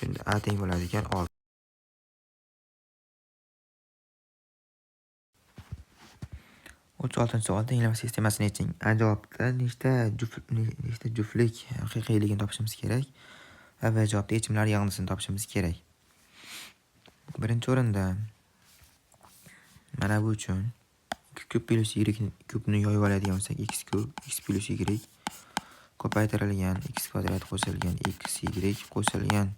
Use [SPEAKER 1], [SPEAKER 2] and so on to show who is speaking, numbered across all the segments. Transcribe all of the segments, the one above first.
[SPEAKER 1] Shunda a teng bo'ladi ekan 6. Uch oltinchi savol tenglama sistemasini yeching. A javobda nechta juftlik haqiqiyligini topishimiz kerak va B javobda yechimlar yig'indisini topishimiz kerak. Birinchi o'rinda mana bu uchun x kub plus y kubni yoyib oladigan bo'lsak, x kub x plus y ko'paytirilgan x kvadrat qo'shilgan x y qo'shilgan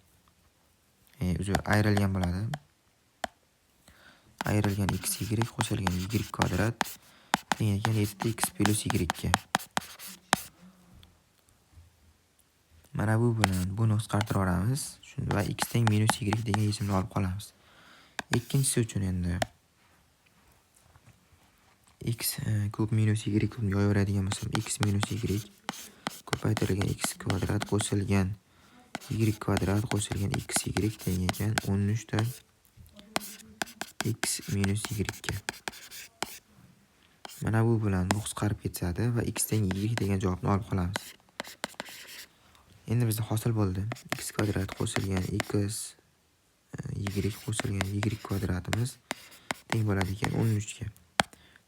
[SPEAKER 1] ayrilgan bo'ladi. Ayrilgan x y qo'shilgan y kvadrat teng ekan 7x plus y ga. Mana bu bilan buni qisqartirib olamiz. Shunda x teng minus y degan yechimni olib qolamiz. Ikkinchisi uchun endi x kub minus y kubni yoyib oladigan bo'lsam, x minus y ko'paytirilgan x kvadrat qo'shilgan y kvadrat qo'shilgan x y teng ekan 13 ta x minus y ga. Mana bu bilan bu qisqarib ketadi va x teng y degan javobni olib qolamiz. Endi bizda hosil bo'ldi. X kvadrat qo'shilgan x y qo'shilgan y kvadratimiz teng bo'ladi ekan 13 ga.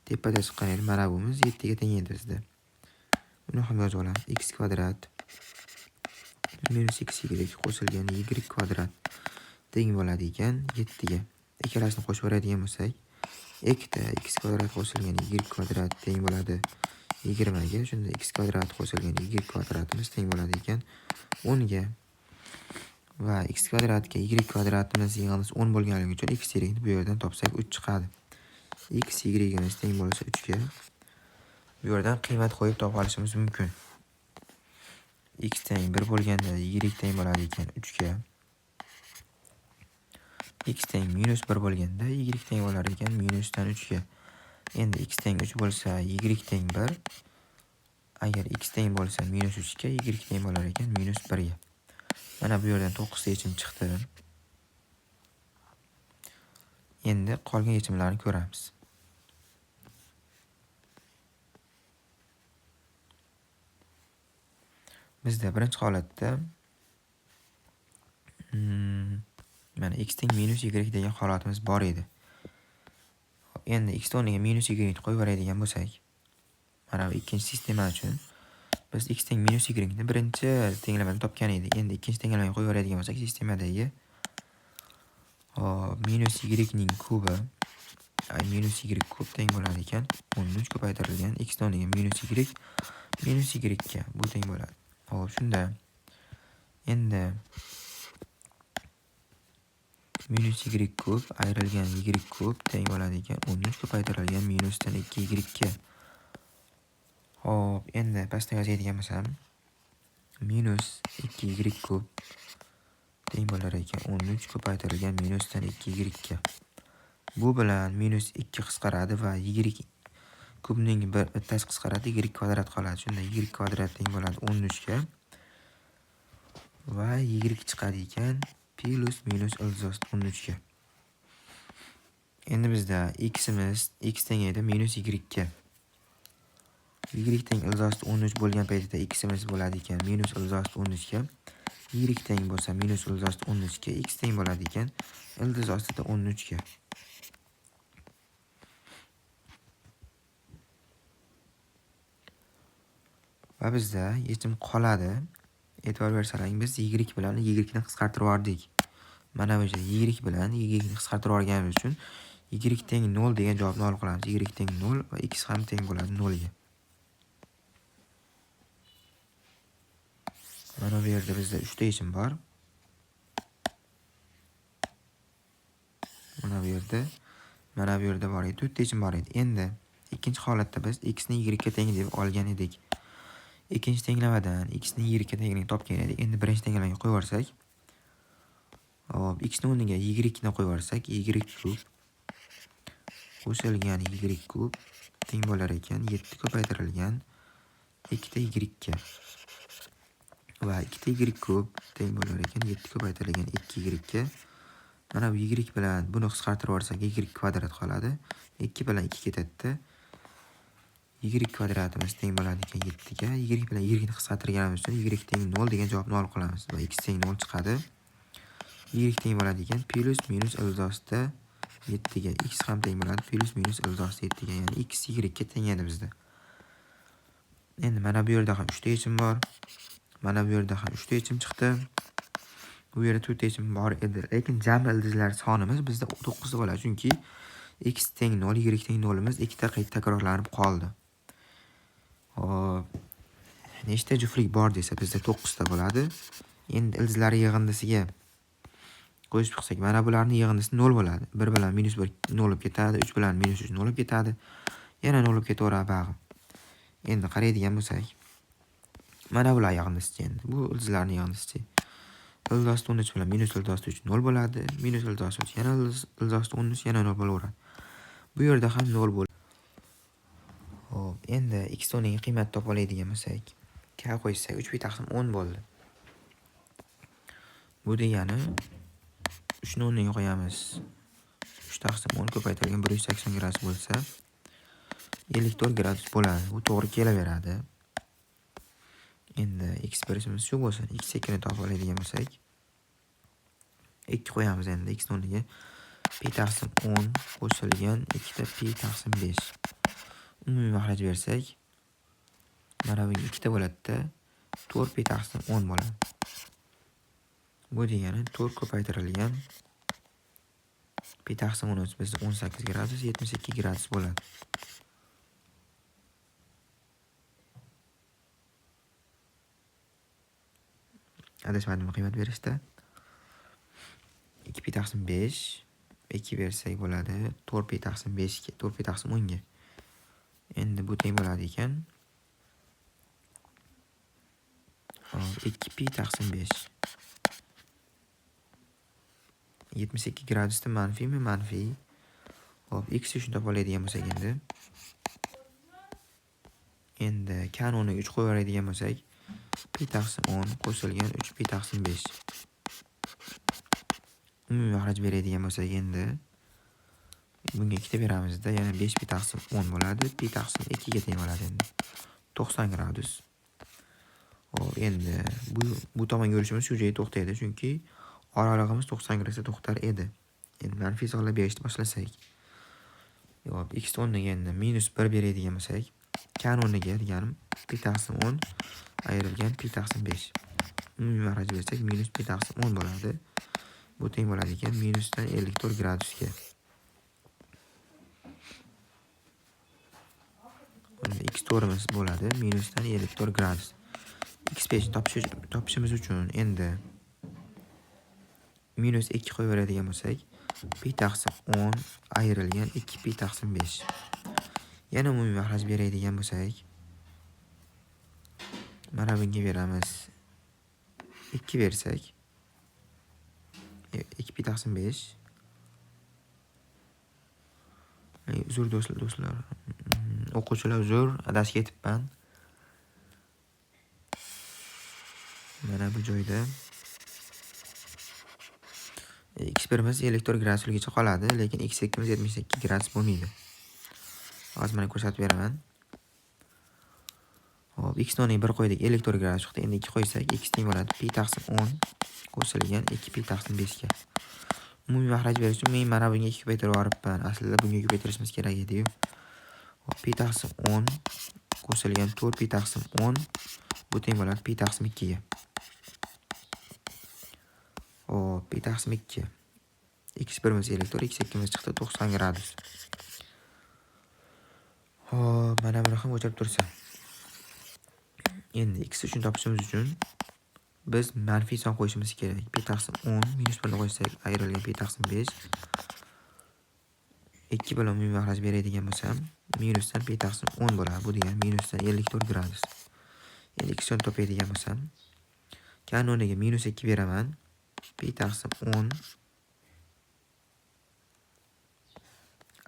[SPEAKER 1] Tepada chiqqan edi, mana bumiz 7 ga teng edi bizda. Buni ham yozib olamiz. X kvadrat minus x y qo'shilgan y kvadrat teng bo'ladi ekan 7 ga. Ikkalasini qo'shib oladigan bo'lsak, ikkita x kvadrat qo'shilgan y kvadrat teng bo'ladi 20 ga. Shunda x kvadrat qo'shilgan y kvadratimiz teng bo'ladi ekan 10 ga. Va x kvadratga y kvadratimiz yig'indisi 10 bo'lganligi uchun x y ni bu yerdan topsak 3 chiqadi. X y imiz teng bo'lsa 3 ga. Bu yerdan qiymat qo'yib topa olishimiz mumkin. X teng 1 bo'lganda y teng bo'ladi ekan 3 ga. X teng minus 1 bo'lganda y teng bo'lar ekan minusdan 3 ga. Endi x teng 3 bo'lsa, y teng 1. Agar x teng bo'lsa minus 3 ga, y teng bo'lar ekan minus 1 ga. Mana bu yerdan 9 ta yechim chiqdi. Endi qolgan yechimlarni ko'ramiz. Bizda birinchi holatda mana x teng minus y degan holatimiz bor edi. Endi x o'rniga minus y qo'yib beradigan bo'lsak, mana bu ikkinchi sistema uchun biz x teng minus y ni birinchi tenglamada topgan edik. Endi ikkinchi tenglamaga qo'yib beradigan bo'lsak, sistemadagi minus y ning kubi minus y kub teng bo'ladi ekan 13 ko'paytirilgan x o'rniga minus y ga bu teng bo'ladi. Xo'p, shunda endi minus y kub ayrilgan y kub teng bo'ladi ekan 13 ko'paytirilgan minusdan 2y ga. Xo'p, endi pastga yozadigan bo'lsam, minus 2y kub teng bo'lar ekan 13 ko'paytirilgan minusdan 2y ga. Bu bilan minus 2 qisqaradi va y kubning bittasi qisqaradi, y kvadrat qoladi. Shunda y kvadrat teng bo'ladi 13 ga. Va y chiqadi ekan plus minus ildiz 13 ga. Endi bizda x teng edi minus y ga. Y teng ildiz 13 bo'lgan paytda x bo'ladi ekan minus ildiz 13 ga. Y teng bo'lsa minus ildiz 13 ga, x teng bo'ladi ekan ildiz ostida 13 ga. Va bizda yechim qoladi. E'tibor bersalang, biz y bilan y ni qisqartirib oldik. Mana bu yerda y bilan y ni qisqartirib olganimiz uchun y teng 0 degan javobni olib qolamiz. Y teng 0 va x ham teng bo'ladi 0 ga. Mana bu yerda bizda 3 ta yechim bor. Mana bu yerda bor edi, 4 ta yechim bor edi. Endi ikkinchi holatda biz x ni y ga teng deb olgan edik. Ikkinchi tenglamadan x ni y ga tengligini topgan edik. Endi birinchi tenglamaga qo'yib yuborsak, hop, x ni o'rniga y ni qo'yib yuborsak, y kub qo'shilgan y kub teng bo'lar ekan 7 ko'paytirilgan 2 ta y ga. Va 2 ta y kub teng bo'lar ekan 7 ko'paytirilgan 2 y ga. Mana bu y bilan buni qisqartirib yuborsak, y kvadrat qoladi. 2 bilan 2 ketadi. Y kvadratimiz teng bo'ladi ekan 7 ga. Y bilan y ni qisqartirganimiz uchun y teng 0 degan javobni olib qolamiz va x teng 0 chiqadi. y teng bo'ladi ekan plus minus ildosida 7 ga, x ham teng bo'ladi plus minus ildosida 7 ga, ya'ni x y ga teng edi bizda. Endi mana bu yerda ham 3 ta yechim bor. Mana bu yerda ham 3 ta yechim chiqdi. Bu yerda 4 ta yechim bor edi, lekin jami ildizlar sonimiz bizda 9 ta bo'ladi, chunki x teng 0, y teng 0 imiz ikkita qayta takrorlanib qoldi. Hop. Nechta juftlik bor desa bizda 9 ta bo'ladi. Endi ildizlar yig'indisiga qo'shib chiqsak, mana bularning yig'indisi 0 bo'ladi. 1 bilan minus 1 0 bo'lib ketadi, 3 bilan minus 3 0 bo'lib ketadi. Yana 0 bo'lib ketaveradi bag'i. Endi qaraydigan bo'lsak, mana bular yig'indisi endi. Bu ildizlarning yig'indisi. Ildiz 13 bilan minus ildiz 3 0 bo'ladi. Minus ildiz 3 yana ildiz 13 yana 0 bo'laveradi. Bu yerda ham 0 bo'ladi. Hop, endi x ning qiymatini topa oladigan bo'lsak, k qo'ysak 3 taqsim 10 bo'ldi. Bu degani 3 ni o'rniga qo'yamiz. 3 taqsim 10 ko'paytirilgan 180 gradus bo'lsa, 54 gradus bo'ladi. Bu to'g'ri kelaveradi. Endi x birimiz shu bo'lsin. X2 ni topa oladigan bo'lsak, 2 qo'yamiz endi x o'rniga. Pi taqsim 10 qo'shilgan 2 ta pi taqsim 5. Umumiy mahraj bersak, mana bunga 2 ta bo'ladi-da, 4 pi taqsim 10 bo'ladi. Bu degani 4 ko'paytirilgan pi taqsim 10 bizda 18 gradus 72 gradus bo'ladi. Adashmadimmi qiymat berishda? 2 pi taqsim 5 2 bersak bo'ladi 4 pi taqsim 5 ga, 4 pi taqsim 10 ga. Endi bu teng bo'ladi ekan 2 pi taqsim 5. 72 gradusda manfiymi? Manfiy. Hop, x shuni topa oladigan bo'lsak endi k o'rniga 3 qo'yib oladigan bo'lsak, pi taqsim 10 qo'shilgan 3 pi taqsim 5. Umumiy mahraj beradigan bo'lsak endi bunga 2 ta beramizda, yana 5 pi taqsim 10 bo'ladi. Pi taqsim 2 ga teng bo'ladi endi. 90 gradus. Hop, endi bu tomonga yurishimiz shu joyda to'xtaydi, chunki oralig'imiz 90 gradusda to'xtar edi. Endi manfiy sonlar berishni boshlasak. Hop, x o'rniga endi minus 1 beradigan bo'lsak, k o'rniga deganim pi taqsim 10 ayrilgan pi taqsim 5. Umumiy mahraj bersak minus pi taqsim 10 bo'ladi. Bu teng bo'ladi ekan minusdan 54 gradusga. X to'g'rimiz bo'ladi minusdan 54 gradus. X5 topishimiz uchun endi minus 2 qo'yib beradigan bo'lsak, pi taqsim 10 ayrilgan 2 pi taqsim 5. Yana umumiy mahraj beradigan bo'lsak, mana bunga beramiz. 2 bersak 2 pi taqsim 5. Uzr do'stlar. O'quvchilar uzr, adashib ketibman. Mana bu joyda x1imiz 54 gradusgacha qoladi, lekin x2imiz 72 gradus bo'lmaydi. Hozir mana ko'rsatib beraman. Hop, x o'rniga 1 qo'ydik, 54 gradus chiqdi. Endi 2 qo'ysak, x teng bo'ladi pi taqsim 10 qo'shilgan 2 pi taqsim 5 ga. Umumiy mahraj berish uchun men mana bunga 2 ko'paytirib yuboribman. Aslida bunga ko'paytirishimiz kerak edi-yu. Hop, pi taqsim 10 qo'shilgan 4 pi taqsim 10 bu teng bo'ladi pi taqsim 2 ga. Hop, pi taqsim 2. x1imiz 54, x2imiz chiqdi 90 gradus. Hop, mana buni ham o'chirib tursa. Endi x uchun topishimiz uchun biz manfiy son qo'yishimiz kerak. Pi taqsim 10 minus 1 ni qo'ysak ayrilgan pi taqsim 5. 2 bilan umumiy mahraj beradigan bo'lsam, minusdan pi taqsim 10 bo'ladi. Bu degani minusdan 54 gradus. Endi x uchun topadigan bo'lsam, k o'rniga minus 2 beraman. Pi taqsim 10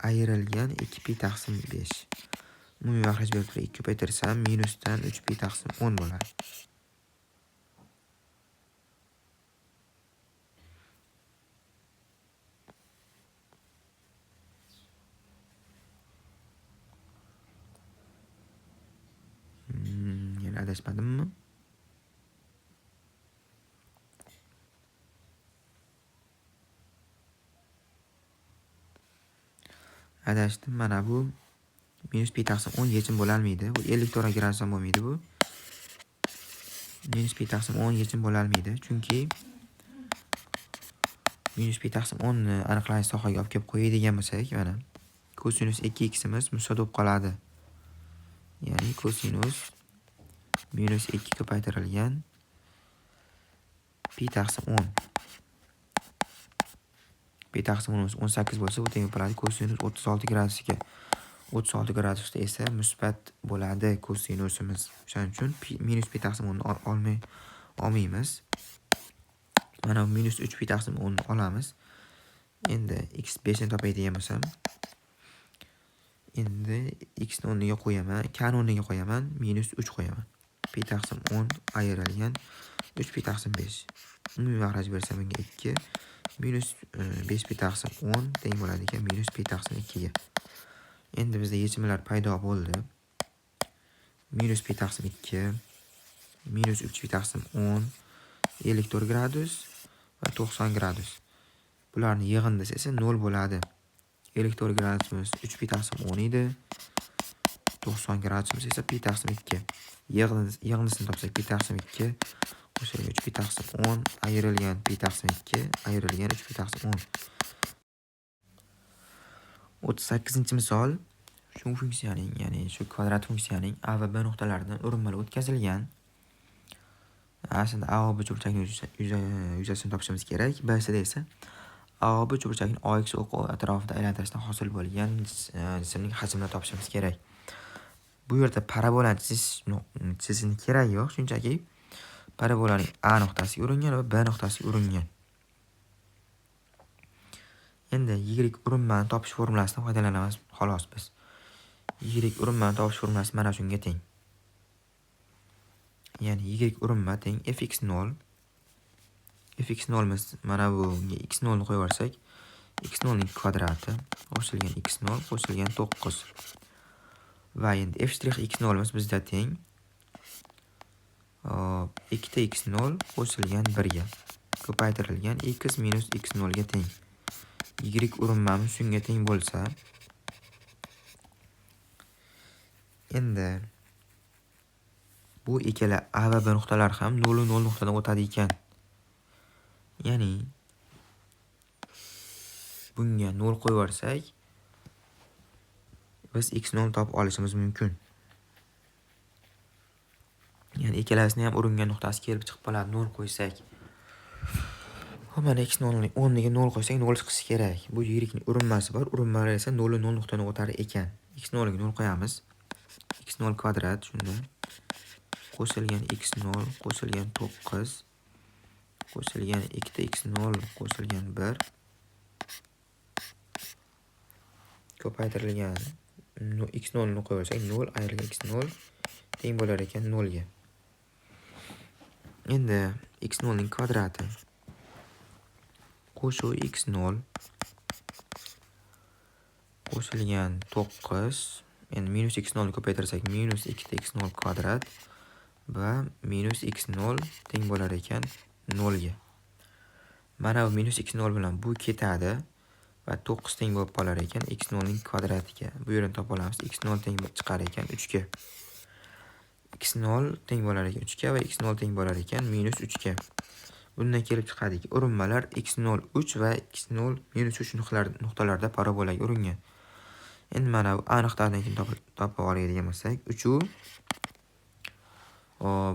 [SPEAKER 1] ayrilgan 2 pi taqsim 5. Umumiy mahraj berib 2 ko'paytirsam, minusdan 3 pi taqsim 10 bo'ladi. Yana adashmadimmi? adashdim. Mana bu minus pi taqsim 10 yechim bo'la olmaydi. Bu 50 gradus ham bo'lmaydi bu. Minus pi taqsim 10 yechim bo'la olmaydi. Chunki minus pi taqsim 10 ni aniqlash sohaga olib kelib qo'yadigan bo'lsak, mana kosinus 2x imiz musod bo'lib qoladi. Ya'ni kosinus minus 2 ko'paytirilgan pi taqsim 10. Pi taqsim 10 18 bo'lsa, bu teng bo'ladi kosinus 36 gradusga. 36 gradusda esa musbat bo'ladi kosinusimiz. Shuning uchun minus pi taqsim 10 ni olmaymiz. Mana minus 3 pi taqsim 10 ni olamiz. Endi x 5 ni topadigan bo'lsam, endi x ni o'rniga qo'yaman, k ni o'rniga qo'yaman, minus 3 qo'yaman. Pi taqsim 10 ayrilgan 3 pi taqsim 5. Umumiy mahraj bersa bunga 2. Minus 5 pi taqsim 10 teng bo'ladi ekan minus pi taqsim 2 ga. Endi bizda yechimlar paydo bo'ldi. Minus pi taqsim 2, minus 3 pi taqsim 10, 54 gradus va 90 gradus. Bularning yig'indisi esa 0 bo'ladi. 54 gradusimiz 3 pi taqsim 10 edi. 90 gradusimiz esa pi taqsim 2. Yig'indisini topsak pi taqsim 2 qo'shilgan 3 pi taqsim 10 ayrilgan pi taqsim 2 ayrilgan 3 pi taqsim 10. 38-misol. Shu funksiyaning, ya'ni shu kvadrat funksiyaning a va b nuqtalaridan urinmalar o'tkazilgan. Aslida a va b burchakning yuzasini topishimiz kerak. B-sida esa a va b burchakning ox o'qi atrofida aylantirishdan hosil bo'lgan jismning hajmini topishimiz kerak. Bu yerda parabolani chizishni kerak yo'q, shunchaki parabolaning a nuqtasiga uringan va b nuqtasiga uringan. Endi y urinmani topish formulasidan foydalanamiz xolos biz. Y urinmani topish formulasi mana shunga teng. Ya'ni y urinma teng fx0. fx0 miz mana bunga x0 ni qo'yib yuborsak, x0 ning kvadrati qo'shilgan x0 qo'shilgan 9. Va endi f'(x0) miz bizda teng 2x0 qo'shilgan 1 ga ko'paytirilgan x minus x0 ga teng. Y urinmamiz shunga teng bo'lsa, endi bu ikkala a va b nuqtalar ham 0 0 nuqtadan o'tadi ekan. Ya'ni bunga 0 qo'yib yuborsak, biz x0 topib olishimiz mumkin. Ya'ni ikkalasini ham uringan nuqtasi kelib chiqib qoladi 0 qo'ysak. Mana x0 ning o'rniga 0 qo'ysak 0 chiqishi kerak. Bu y-ning urinmasi bor, urinmalar esa 0 0 nuqtadan o'tar ekan. x0 ga 0 qo'yamiz. x0 kvadrat shunda qo'shilgan x0 qo'shilgan 9 qo'shilgan 2x0 qo'shilgan 1 ko'paytirilgan x0 ni qo'ysak 0 ayrilgan x0 teng bo'lar ekan 0 ga. Endi x0 ning kvadrati qo'shuv x0 qo'shilgan 9, endi minus x0 ni ko'paytirsak minus 2x0 kvadrat va minus x0 teng bo'lar ekan 0 ga. Mana bu minus x0 bilan bu ketadi va 9 teng bo'lib qolar ekan x0 ning kvadratiga. Bu yerdan topa olamiz. x0 teng chiqar ekan 3 ga. x0 teng bo'lar ekan 3 ga va x0 teng bo'lar ekan minus 3 ga. Bundan kelib chiqadiki, urinmalar x0 3 va x0 minus 3 nuqtalarda parabolaga uringan. Endi mana bu a nuqtasidan keyin topib oladigan bo'lsak, 3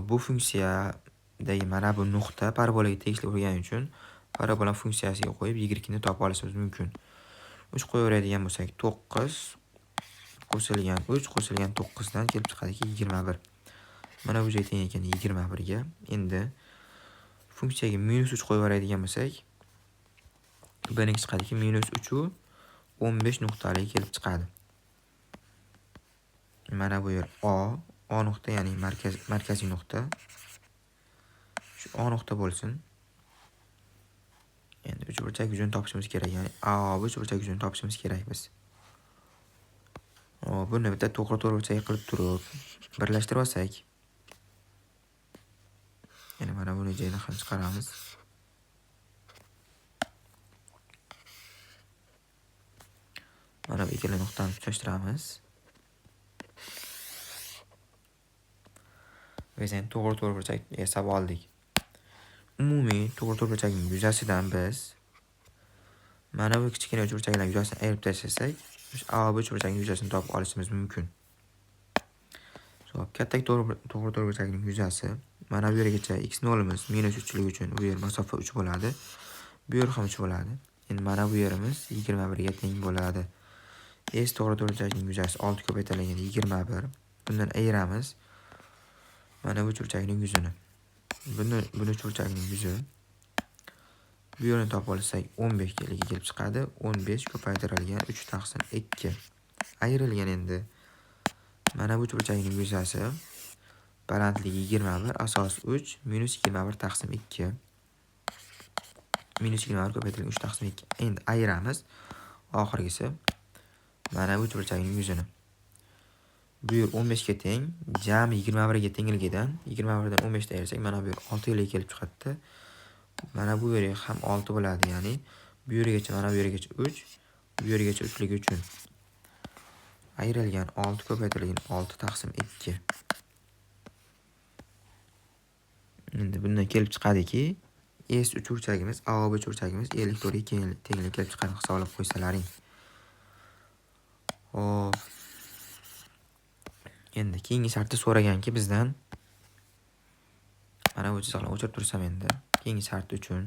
[SPEAKER 1] bu funksiyadagi mana bu nuqta parabolaga tegishli urgani uchun parabola funksiyasiga qo'yib y ni topib olishimiz mumkin. 3 qo'yaveradigan bo'lsak 9 qo'shilgan 3 qo'shilgan 9 dan kelib chiqadiki 21. Mana bu joy teng ekan 21 ga. Endi funksiyaga minus 3 qo'yaveradigan bo'lsak, b-ning chiqadiki minus 3 15 nuqtali kelib chiqadi. Mana bu yer O nuqta, ya'ni markaziy nuqta. Shu O nuqta bo'lsin. Endi uchburchak yuzini topishimiz kerak, ya'ni A B uchburchak yuzini topishimiz kerak biz. Buni bitta to'g'ri to'rtburchak qilib turib birlashtirib olsak, ya'ni mana buni joyidan ham chiqaramiz. Mana bu ikkala nuqtani uchrashtiramiz. Biz endi to'g'ri burchak yasab oldik. Umumiy to'g'ri burchakning yuzasidan biz mana bu kichkina uchburchaklarning yuzasini ayirib tashlasak, A va B uchburchakning yuzasini topib olishimiz mumkin. Katta to'g'ri burchakning yuzasi mana bu yergacha x0imiz -3lik uchun bu yer masofa 3 bo'ladi. Bu yer ham 3 bo'ladi. Endi mana bu yerimiz 21 ga teng bo'ladi. To'g'ri burchakning yuzasi 6 ko'paytirilgan 21. Bundan ayiramiz. Mana bu uchburchakning yuzini. Buni uchburchakning yuzi. Bu yo'lni topib olsak 15 ga kelib chiqadi. 15 ko'paytirilgan 3 taqsim 2. Ayrilgan endi. Mana bu uchburchakning yuzasi balandligi 21, asos 3, -21 taqsim 2. -21 ko'paytirilgan 3 taqsim 2. Endi ayiramiz. Oxirgisi mana bu uchburchakning yuzini. Bu yer 15 ga teng, jami 21 ga tengligidan 21 dan 15 ta ayirsak, mana bu yer 6 ga kelib chiqadi. Mana bu yerga ham 6 bo'ladi, ya'ni bu yergacha mana bu yergacha 3, bu yergacha 3ligi uchun ayrilgan 6 ko'paytirilgan 6 taqsim 2. Endi bundan kelib chiqadiki, S uchburchagimiz, A va B uchburchagimiz 54 ga tenglik kelib chiqadi, hisoblab qo'ysalaring. Xo'p. Endi keyingi shartda so'raganki bizdan mana bu chiziqlarni o'chirib tursam endi. Keyingi shart uchun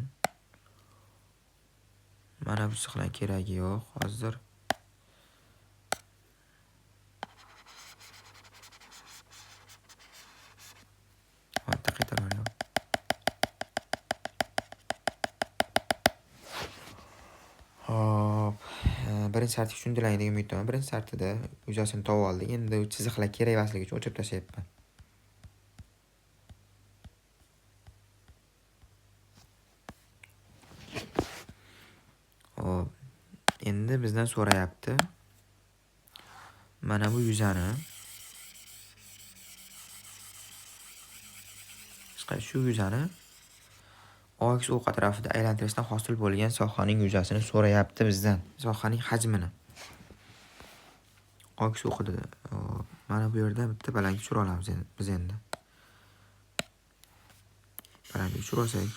[SPEAKER 1] mana bu chiziqlar keragi yo'q hozir. Bitta qaytarib. Hop. Birinchi shartni tushuntiraylik degan umiddaman. Birinchi shartida yuzasini topib oldik. Endi u chiziqlar kerak emasligi uchun o'chirib tashlayapman. Hop. Endi bizdan so'rayapti. Mana bu yuzani shu yuzani OX o'q atrofida aylantirishdan hosil bo'lgan sohaning yuzasini so'rayapti bizdan. Sohaning hajmini. OX o'qida mana bu yerda bitta balandlik tushira olamiz biz endi. Balandlik tushira olsak,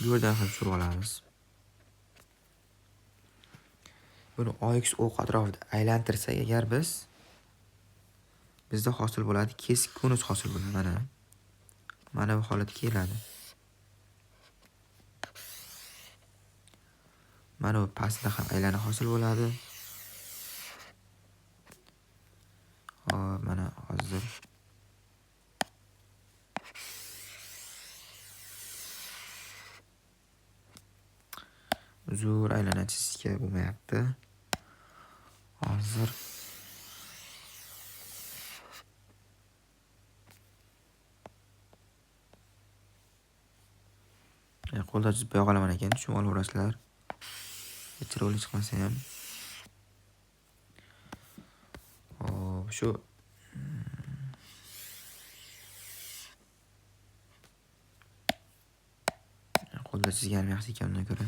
[SPEAKER 1] bu yerdan ham tushira olamiz. Buni OX o'q atrofida aylantirsak agar bizda hosil bo'ladi, kesik konus hosil bo'ladi. Mana bu holatga keladi. Mana bu pastda ham aylana hosil bo'ladi. Hop, mana hozir uzr aylana chizishga bo'lmayapti. Hozir qo'lda chizib qo'ya qolaman ekan, tushunib olaverasizlar. Kechiruvli chiqmasa ham. Hop, shu qo'lda chizganim yaxshi ekan undan ko'ra.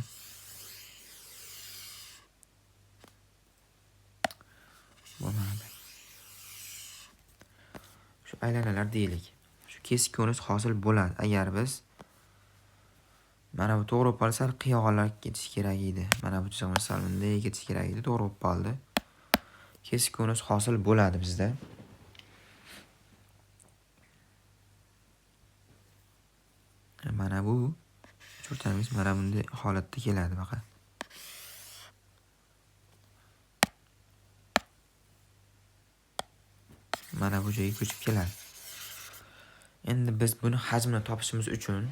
[SPEAKER 1] Bo'lmadi. Shu aylanalar deylik. Shu kesik konus hosil bo'ladi agar biz mana bu to'g'ri bo'lib qolsa, qiyog'alar ketish kerak edi. Mana bu chiziqlar sal bunday ketish kerak edi, to'g'ri bo'lib qoldi. Kesik konus hosil bo'ladi bizda. Mana bu uchburchamiz mana bunday holatda keladi baqa. Mana bu joyga ko'chib keladi. Endi biz buni hajmini topishimiz uchun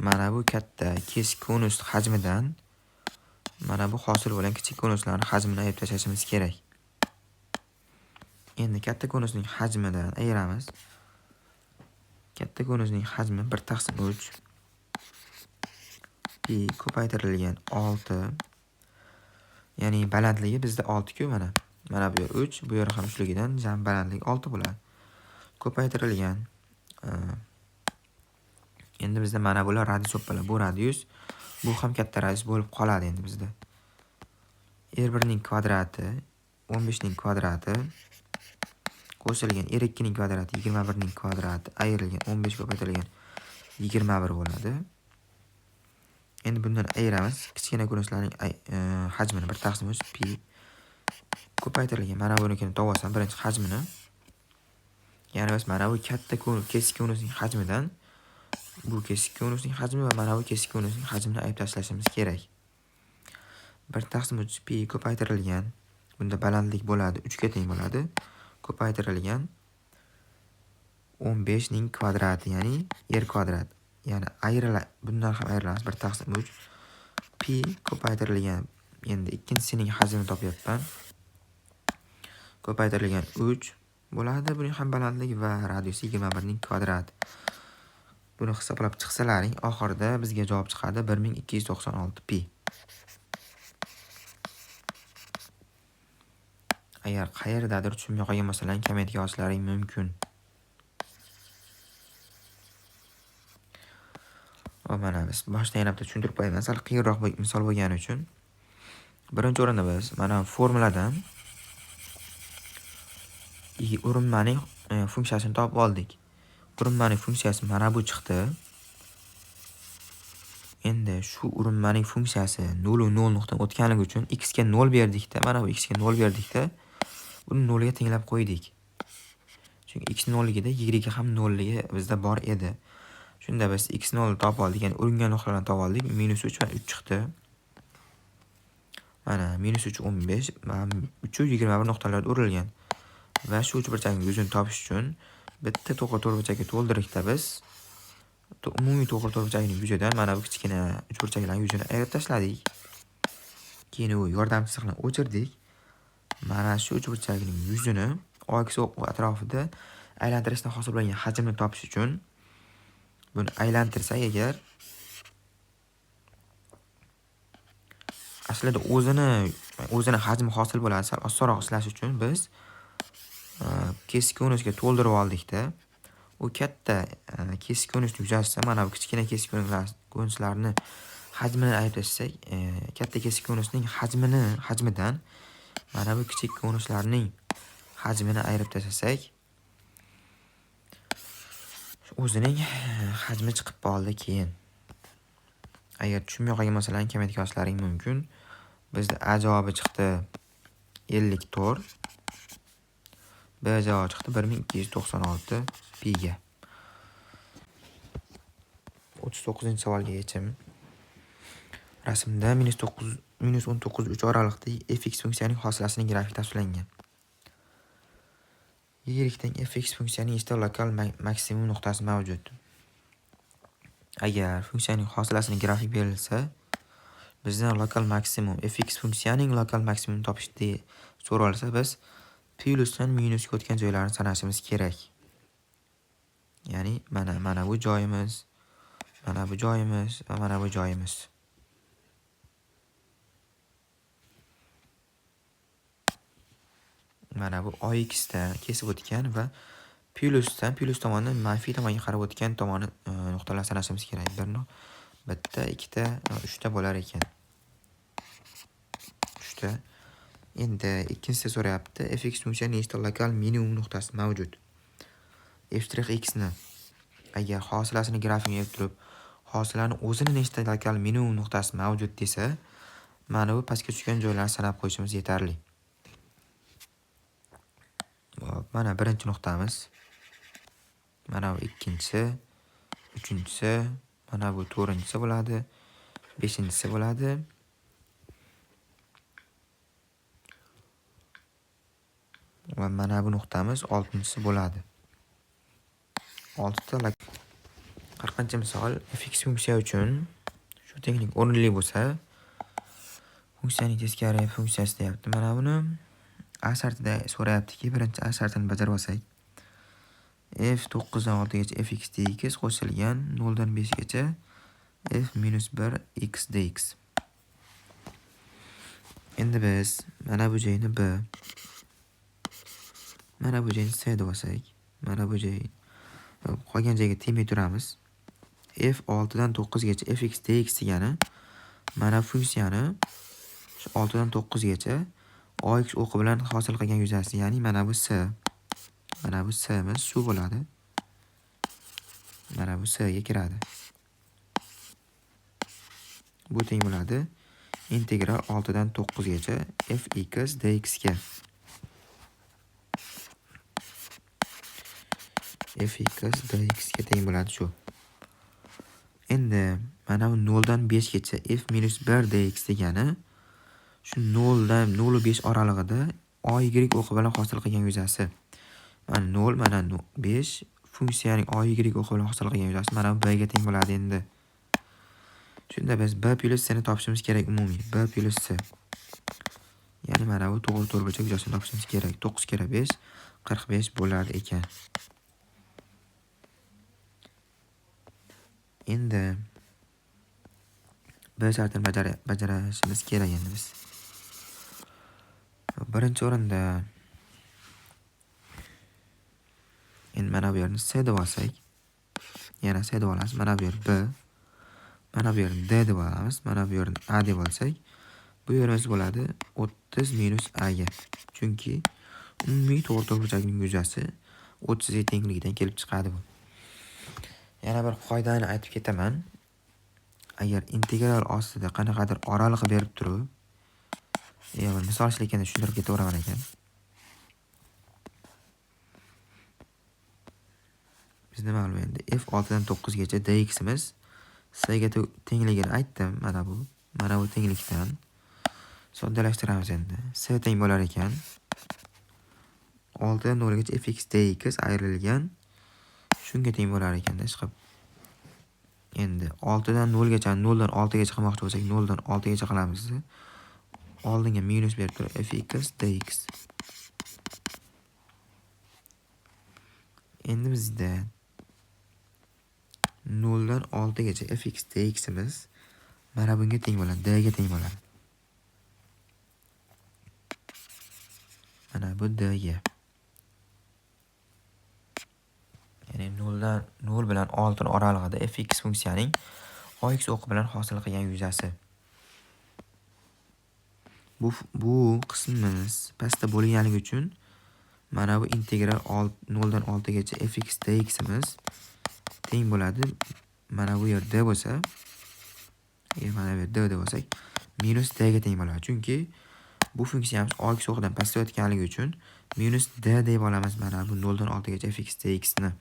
[SPEAKER 1] mana bu katta kesik konus hajmidan mana bu hosil bo'lgan kichik konuslarning hajmini ayirib tashlashimiz kerak. Endi katta konusning hajmidan ayiramiz. Katta konusning hajmi 1/3 ko'paytirilgan 6. Ya'ni balandligi bizda 6 ku mana. Mana bu yer 3, bu yer ham 3ligidan jam balandlik 6 bo'ladi. Ko'paytirilgan. Endi bizda mana bular radius bo'ladi. Bu radius, Bu ham katta radius bo'lib qoladi endi bizda. R1 ning kvadrati 15 ning kvadrati qo'shilgan R2 ning kvadrati 21 ning kvadrati ayrilgan 15 ko'paytirilgan 21 bo'ladi. Endi bundan ayiramiz. Kichkina ko'rinishlarning hajmini 1/3 pi ko'paytirilgan. Mana bunikini to'g'risam birinchi hajmini. Ya'ni biz mana bu katta kesik ko'rinishning hajmidan bu kesik ko'rinishning hajmi va mana bu kesik ko'rinishning hajmini ayirib tashlashimiz kerak. 1/3 pi ko'paytirilgan. Bunda balandlik bo'ladi, 3 ga teng bo'ladi. Ko'paytirilgan 15 ning kvadrati, ya'ni r kvadrat. Ya'ni bundan ham ayrilamiz 1/3 pi ko'paytirilgan. Endi ikkinchisining hajmini topyapman. Ko'paytirilgan 3 bo'ladi. Buning ham balandligi va radiusi 21 ning kvadrati. Buni hisoblab chiqsalaring, oxirida bizga javob chiqadi 1296 pi. Agar qayerdadir tushunmay qolgan masalani kommentga yozishlaring mumkin. Va mana biz boshdan yana bitta tushuntirib qo'yamiz. Sal qiyinroq misol bo'lgani uchun. Birinchi o'rinda biz mana formuladan urinmaning funksiyasini topib oldik. Urinmaning funksiyasi mana bu chiqdi. Endi shu urinmaning funksiyasi 0 0 nuqtadan o'tganligi uchun x ga 0 berdikda, mana bu x ga 0 berdikda, buni 0 ga tenglab qo'ydik. Chunki x 0 ligida y ga ham 0 ligi bizda bor edi. Shunda biz x 0 topib oldik, ya'ni uringan nuqtalarni topib oldik. -3 va 3 chiqdi. Mana -3 15 va 3 21 nuqtalarda urilgan. Va shu uchburchakning yuzini topish uchun bitta to'g'ri to'rtburchakka to'ldirikda biz umumiy to'g'ri to'rtburchakning yuzidan mana bu kichkina uchburchaklarning yuzini ayirib tashladik. Keyin u yordamchisizni o'chirdik. Mana shu uchburchakning yuzini oks atrofida aylantirishdan hosil bo'lgan hajmni topish uchun buni aylantirsak agar aslida o'zini hajmi hosil bo'ladi. Sal osonroq ishlash uchun biz kesik ko'rinishga to'ldirib oldikda, u katta kesik ko'rinishni yuzasidan mana bu kichkina kesik ko'rinishlarni hajmini ayirib tashlasak, katta kesik ko'rinishning hajmidan mana bu kichik ko'rinishlarning hajmini ayirib tashlasak, o'zining hajmi chiqib qoldi. Keyin agar tushunmay qolgan masalani kommentga yozishlaring mumkin. Bizda A javobi chiqdi 54. B javobi chiqdi 1296 pi ga. 39-savolga yechim. Rasmda -19 3 oraliqda fx funksiyasining hosilasining grafik tasvirlangan. Y dan fx funksiyasining nechta lokal maksimum nuqtasi mavjud? Agar funksiyaning hosilasining grafik berilsa, bizdan lokal maksimum fx funksiyasining lokal maksimum topishni so'ralsa, biz plyusdan minusga o'tgan joylarni sanashimiz kerak. Ya'ni mana bu joyimiz, mana bu joyimiz va mana bu joyimiz. Mana bu ox dan kesib o'tgan va plyus tomonidan manfiy tomonga qarab o'tgan tomoni nuqtalar sanashimiz kerak. Bitta, ikkita, 3ta bo'lar ekan. 3ta. Endi ikkinchisida so'rayapti, fx funksiyasining nechta lokal minimum nuqtasi mavjud? f'(x) ni agar hosilasini grafikini yozib turib, hosilaning o'zini nechta lokal minimum nuqtasi mavjud desa, mana bu pastga tushgan joylarni sanab qo'yishimiz yetarli. Mana birinchi nuqtamiz. Mana bu ikkinchisi, uchinchisi, mana bu to'rtinchisi bo'ladi, beshinchisi bo'ladi. Va mana bu nuqtamiz 6-chi bo'ladi. 6 ta 40-misol fx funksiya uchun shu tenglik o'rinli bo'lsa, funksiyaning teskari funksiyasi deyapti. Mana buni A shartida so'rayaptiki, birinchi A shartini bajarib olsak, f9 dan 6 gacha fx dx qo'shilgan 0 dan 5 gacha f-1 x dx. Endi biz mana bu joyni B, mana bu joyni C deb olsak, mana bu joy qolgan joyga temay turamiz. f6 dan 9 gacha fx dx degani Mana funksiyani 6 dan 9 gacha ox o'qi bilan hosil qilgan yuzasi, ya'ni mana bu s. Mana bu s'miz shu bo'ladi. Mana bu s'ga kiradi. Bu teng bo'ladi integral 6 dan 9 gacha fx dx ga. fx dx ga teng bo'ladi shu. Endi mana bu 0 dan 5 gacha f minus 1 dx degani shu 0 dan 0.5 oralig'ida oy o'qi bilan hosil qilgan yuzasi. Mana 0, mana 5 funksiyaning oy o'qi bilan hosil qilgan yuzasi mana bu b ga teng bo'ladi endi. Shunda biz b plus c ni topishimiz kerak umumiy. b plus c. Ya'ni mana bu to'g'ri burchak yuzasini topishimiz kerak. 9 kira 5 45 bo'lar ekan. Endi b shartini bajarishimiz kerak endi biz. Birinchi o'rinda endi mana bu yerni c deb olsak, yana c deb olamiz. Mana bu yer b, mana bu yerni d deb olamiz. Mana bu yerni a deb olsak, bu yerimiz bo'ladi 30 minus a ga. Chunki umumiy to'g'ri burchakning yuzasi 30 ga tengligidan kelib chiqadi bu. Yana bir qoidani aytib ketaman. Agar integral ostida qanaqadir oralig' berib turib, bir misol ishlatganda tushuntirib ketaveraman ekan. Biz nima qilamiz endi? F 6 dan 9 gacha dx'imiz c ga tengligini aytdim. Mana bu tenglikdan soddalashtiramiz endi. C teng bo'lar ekan 6 dan 0 gacha fx dx ayrilgan shunga teng bo'lar ekan chiqib. Endi 6 dan 0 gacha 0 dan 6 gacha qilmoqchi bo'lsak 0 dan 6 gacha qilamiz. Oldinga minus berib turib fx dx. Endi bizda 0 dan 6 gacha fx dx'imiz mana bunga teng bo'ladi, d ga teng bo'ladi. Mana bu d ga. Ya'ni 0 bilan 6 oralig'ida fx funksiyaning ox o'qi bilan hosil qilgan yuzasi. Bu qismimiz pastda bo'lganligi uchun mana bu integral 0 dan 6 gacha fx dx'imiz teng bo'ladi. Mana bu yer d bo'lsa, mana bu yer d deb olsak, minus d ga teng bo'ladi. Chunki bu funksiyamiz ox o'qidan pastda o'tganligi uchun minus d deb olamiz mana bu 0 dan 6 gacha fx dx ni.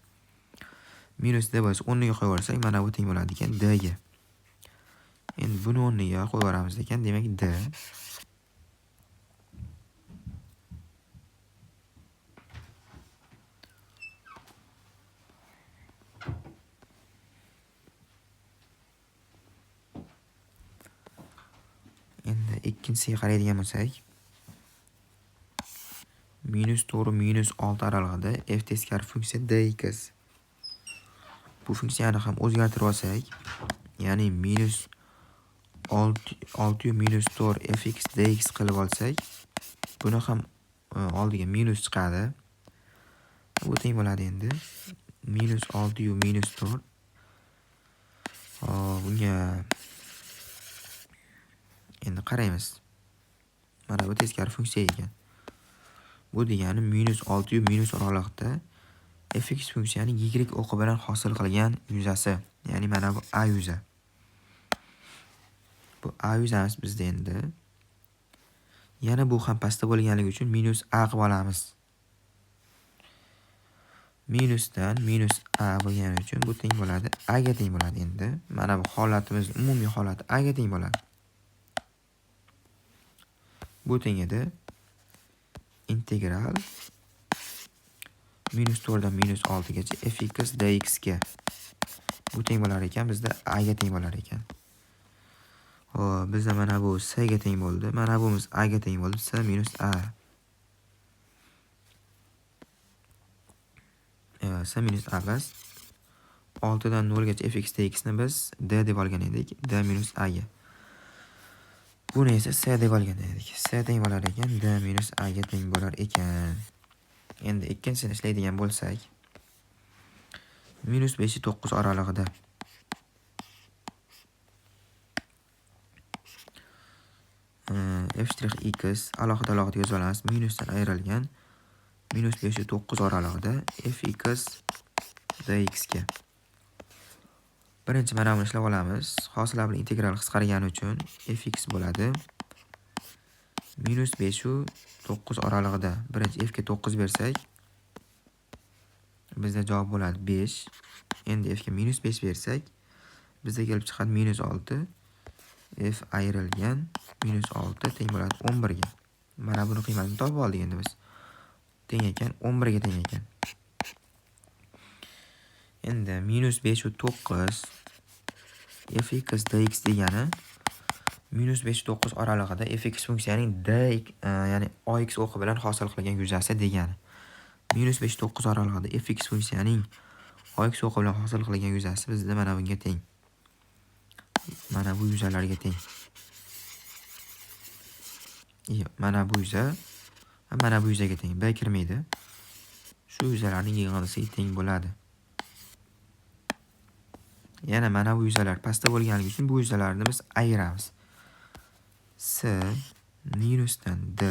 [SPEAKER 1] Minus d bo'lsa o'rniga qo'yib yuborsak, mana bu teng bo'ladi ekan d ga. Endi buni o'rniga qo'yib yuboramiz ekan, demak d endi ikkinchisiga qaraydigan bo'lsak, minus 4 minus 6 oralig'ida f teskari funksiya dx. Bu funksiyani ham o'zgartirib olsak, ya'ni minus 6 minus 4 fx dx qilib olsak, buni ham oldiga minus chiqadi. Bu teng bo'ladi endi minus 6 minus 4. Bunga endi qaraymiz. Mana bu teskari funksiya ekan. Bu degani minus 6 minus oralig'ida fx funksiyaning y o'qi bilan hosil qilgan yuzasi. Ya'ni mana bu a yuza. Bu a yuzamiz bizda endi. Yana bu ham pastda bo'lganligi uchun minus a qilib olamiz. Minusdan minus a bo'lgani uchun bu teng bo'ladi a ga teng bo'ladi endi. Mana bu holatimiz umumiy holati a ga teng bo'ladi. Bu teng edi integral minus 4 dan minus 6 gacha fx dx ga. Bu teng bo'lar ekan, bizda a ga teng bo'lar ekan. Xo'p, bizda mana bu c ga teng bo'ldi. Mana bumuz a ga teng bo'ldi. C minus a. C minus a bas 6 dan 0 gacha fx dx ni biz d deb olgan edik. D minus a ga. Buni esa c deb olgan edik. C teng bo'lar ekan, d minus a ga teng bo'lar ekan. Endi ikkinchisini ishlaydigan bo'lsak, minus 5 9 oralig'ida f'(x) alohida yozib olamiz. Minusdan ayrilgan -5-9 oralig'ida f(x) dx ga. Birinchi mana buni ishlab olamiz. Hosillar integral qisqargani uchun fx bo'ladi. -5-9 oralig'ida birinchi f ga 9 bersak, bizda javob bo'ladi 5. Endi f ga -5 bersak, bizda kelib chiqadi -6. F ayrilgan -6 teng bo'ladi 11 ga. Mana buni qiymatini topib oldik endi biz. Teng ekan 11 ga teng ekan. Endi -5-9 fx dx degani -5-9 oralig'ida fx funksiyaning ya'ni ox o'qi bilan hosil qilgan yuzasi degani. -5-9 oralig'ida fx funksiyaning ox o'qi bilan hosil qilgan yuzasi bizda mana bunga teng. Mana bu yuzalarga teng. Mana bu yuza, mana bu yuzaga teng. B kirmaydi. Shu yuzalarning yig'indisiga teng bo'ladi. Yana mana bu yuzalar pastda bo'lganligi uchun bu yuzalarni biz ayiramiz. S minusdan D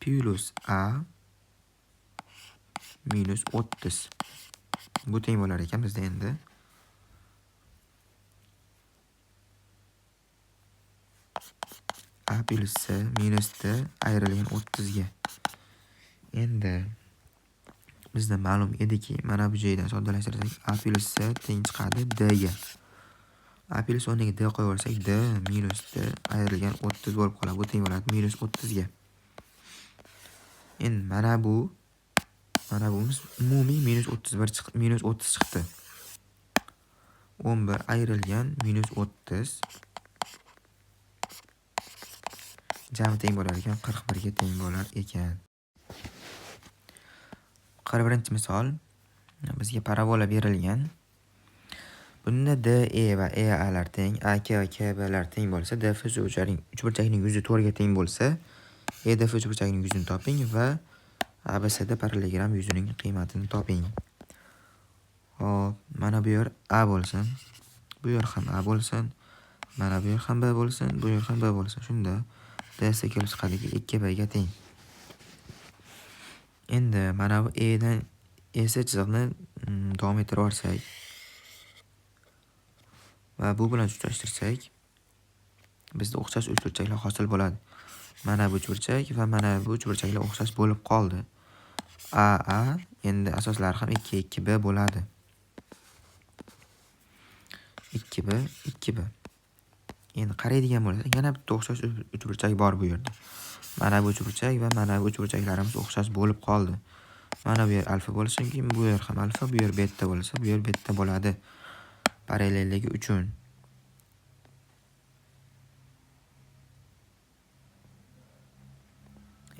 [SPEAKER 1] plus A minus 30. Bu teng bo'lar ekan bizda endi. A plus C minus D ayrilgan 30 ga. Endi bizda ma'lum ediki, mana bu joydan soddalashtirsak A plus C teng chiqadi D ga. A plus o'rniga D qo'yib olsak, D minus D ayrilgan 30 bo'lib qoladi. Bu teng bo'ladi minus 30 ga. Endi mana bumiz umumiy minus 30 chiqdi. 11 ayrilgan minus 30 jami teng bo'lar ekan 41 ga teng bo'lar ekan. 41-misol. Bizga parabola berilgan. Bunda DE va EA lar teng, AK va KBlar teng bo'lsa, DF uchburchakning yuzi 4 ga teng bo'lsa, EDF uchburchakning yuzini toping va ABCD parallelogram yuzining qiymatini toping. Hop, mana bu yer A bo'lsin, bu yer ham A bo'lsin, mana bu yer ham B bo'lsin, bu yer ham B bo'lsin. Shunda DS kelib chiqadiki 2B ga teng. Endi mana bu Edan EC chiziqni davom ettirib olsak va bu bilan juftashtirsak, bizda o'xshash uchburchaklar hosil bo'ladi. Mana bu uchburchak va mana bu uchburchaklar o'xshash bo'lib qoldi. AA endi asoslari ham 2, 2B bo'ladi. 2B, 2B. Endi qaraydigan bo'lsak, yana bitta o'xshash uchburchak bor bu yerda. Mana bu uchburchak va mana bu uchburchaklarimiz o'xshash bo'lib qoldi. Mana bu yer alfa bo'lsin, bu yer ham alfa, bu yer beta bo'lsa, bu yer beta bo'ladi. Parallelligi uchun.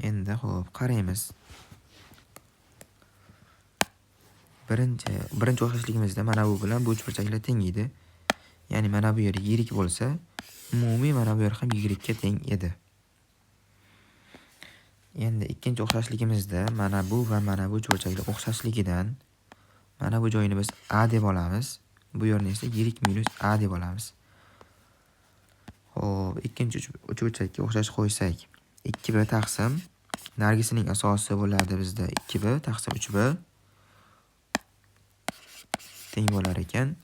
[SPEAKER 1] Endi xo'p, qaraymiz. Birinchi o'xshashligimizda mana bu bilan bu uchburchaklar teng edi. Ya'ni mana bu yer yirik bo'lsa, umumiy mana bu yer ham yirikka teng edi. Endi ikkinchi o'xshashligimizda mana bu va mana bu uchburchaklar o'xshashligidan mana bu joyini biz A deb olamiz. Bu yerni esa yirik minus A deb olamiz. Xo'p, ikkinchi uchburchakka o'xshash qo'ysak, 2B taqsim nargisining asosi bo'ladi bizda 2B taqsim 3B teng bo'lar ekan.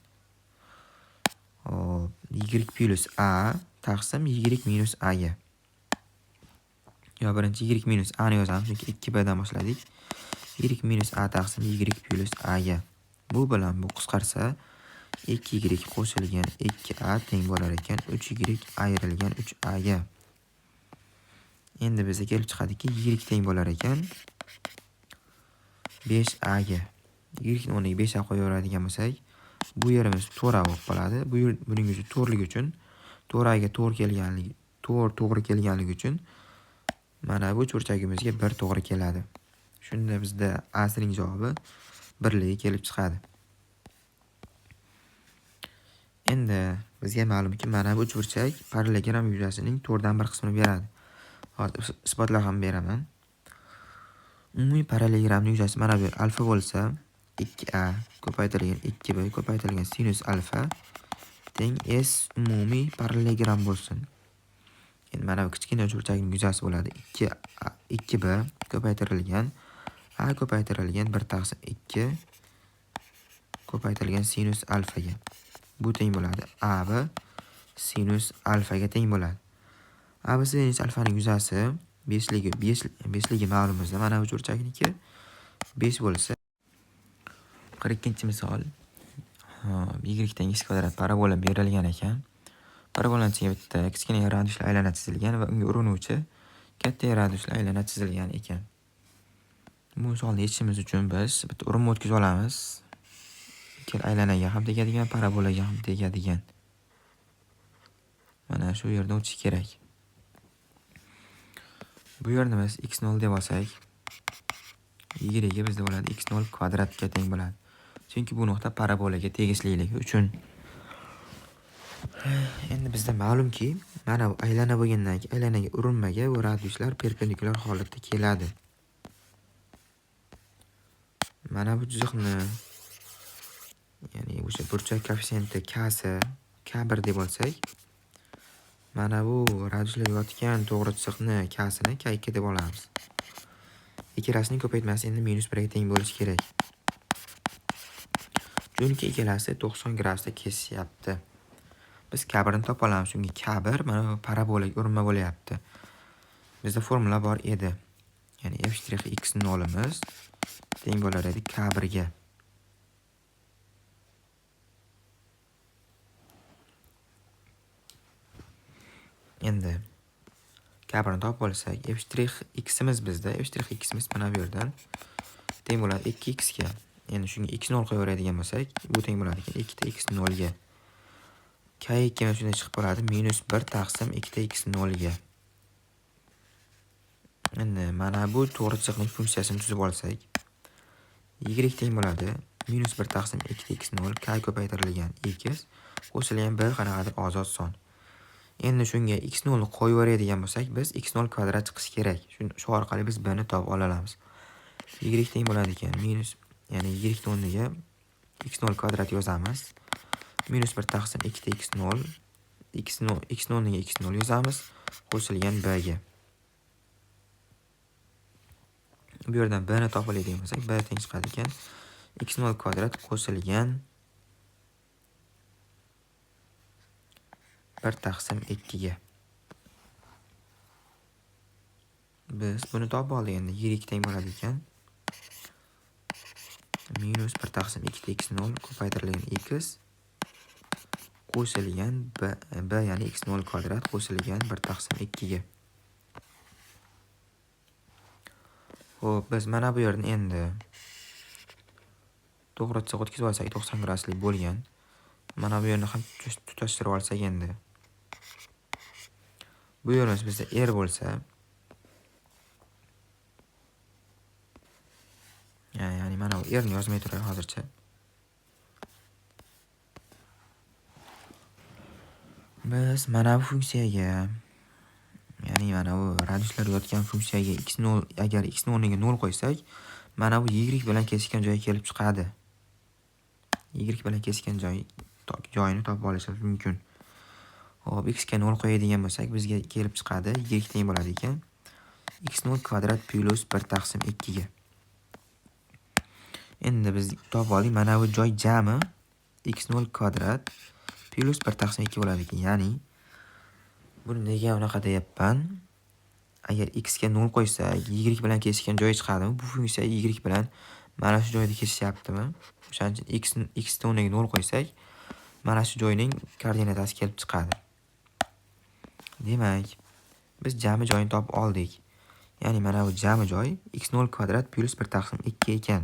[SPEAKER 1] Hop, y plus A taqsim y minus A ga. Yo, birinchi y minus A ni yozamiz, chunki 2B dan boshladik. Y minus A taqsim y plus A ga. Bu bilan bu qisqarsa 2y qo'shilgan 2A teng bo'lar ekan 3y ayrilgan 3A ga. Endi bizga kelib chiqadiki, y teng bo'lar ekan 5A ga. Y ni o'rniga 5A qo'yaveradigan bo'lsak, bu yerimiz 4A bo'lib qoladi. Buning yuzi 4ligi uchun 4A ga to'g'ri kelganligi uchun mana bu uchburchagimizga 1 to'g'ri keladi. Shunda bizda A sining javobi 1ligi kelib chiqadi. Endi bizga ma'lumki, mana bu uchburchak parallelogram yuzasining 4dan 1 qismini beradi. Hozir isbotlab ham beraman. Umumiy parallelogramning yuzasi mana bu alfa bo'lsa, 2A ko'paytirilgan 2B ko'paytirilgan sinus alfa teng S umumiy parallelogram bo'lsin. Endi mana bu kichkina uchburchakning yuzasi bo'ladi 2b ko'paytirilgan a ko'paytirilgan 1/2 ko'paytirilgan sinus alfaga. Bu teng bo'ladi ab sinus alfaga teng bo'ladi. Ab sinus alfaning yuzasi 5ligi ma'lum bizda. Mana bu uchburchakniki 5 bo'lsa, 42-misol. Y teng x kvadrat parabola berilgan ekan. Parabolani ichiga bitta kichkina radiusli aylana chizilgan va unga urinuvchi katta radiusli aylana chizilgan ekan. Bu misolni yechishimiz uchun biz bitta urinma o'tkazib olamiz. Ikkala aylanaga ham tegadigan, parabolaga ham tegadigan. Mana shu yerda o'tish kerak. Bu yerni biz x0 deb olsak, y bizda bo'ladi x0 kvadratga teng bo'ladi. Chunki bu nuqta parabolaga tegishliligi uchun. Endi bizda ma'lumki, mana bu aylana bo'lgandan keyin aylanaga urinmaga bu radiuslar perpendikulyar holatda keladi. Mana bu chiziqni, ya'ni o'sha burchak koeffitsiyenti k1 deb olsak, mana bu radiuslar yotgan to'g'ri chiziqni k-sini k2 deb olamiz. Ikkalasining ko'paytmasi endi -1 ga teng bo'lishi kerak. Chunki ikkalasi 90 gradusda kesishyapti. Biz k1 ni topa olamiz. Chunki k1 mana bu parabolaga urinma bo'lyapti. Bizda formula bor edi. Ya'ni f'(x0) teng bo'lar edi k1 ga. Endi k1 ni topib olsak, f'(x) bizda f'(x) mana bu yerdan teng bo'ladi 2x ga. Endi shunga x0 qo'yaveradigan bo'lsak, bu teng bo'ladi 2x0 ga. K2 mana shunday chiqib qoladi, -1 taqsim 2x0 ga. Endi mana bu to'g'ri chiziqning funksiyasini tuzib olsak, y teng bo'ladi -1 taqsim 2x0 k ko'paytirilgan x qo'shilgan b qanaqadir ozod son. Endi shunga x0 ni qo'yaveradigan bo'lsak, biz x0 kvadrat chiqishi kerak. Shu orqali biz b ni topib olamiz. Y teng bo'ladi ekan ya'ni y o'rniga x0 kvadrat yozamiz. -1 taqsim 2x0 x o'rniga x0 yozamiz qo'shilgan b ga. Bu yerdan b ni topib oladigan bo'lsak, b teng chiqadi ekan x0 kvadrat qo'shilgan 1/2 ga. Biz buni topib oldik. Endi y teng bo'ladi ekan -1 taqsim 2x0 ko'paytirilgan x qo'shilgan b ya'ni x0 kvadrat qo'shilgan 1/2 ga. Xo'p, biz mana bu yerni endi to'g'ri chiziq o'tkazib olsak, 90 graduslik bo'lgan. Mana bu yerni ham tutashtirib olsak endi. Bu yerimiz bizda r bo'lsa, ya'ni mana bu r ni yozmay turay hozircha. Biz mana bu funksiyaga, ya'ni mana bu radiuslar yotgan funksiyaga agar x o'rniga 0 qo'ysak, mana bu y bilan kesishgan joyga kelib chiqadi. Y bilan kesishgan joyini topib olishimiz mumkin. Hop, x ga 0 qo'yadigan bo'lsak, bizga kelib chiqadi. Y teng bo'ladi ekan x0 kvadrat plus 1/2 ga. Endi biz topib oldik, mana bu joy jami x0 kvadrat plus 1/2 bo'ladi ekan. Ya'ni buni nega unaqa deyapman? Agar x ga 0 qo'ysak, y bilan kesishgan joyi chiqadimi? Bu funksiya y bilan mana shu joyda kesishyaptimi? O'shaning uchun x o'rniga 0 qo'ysak, mana shu joyning koordinatasi kelib chiqadi. Demak, biz jami joyini topib oldik. Ya'ni mana bu jami joy x0 kvadrat plus 1/2 ekan.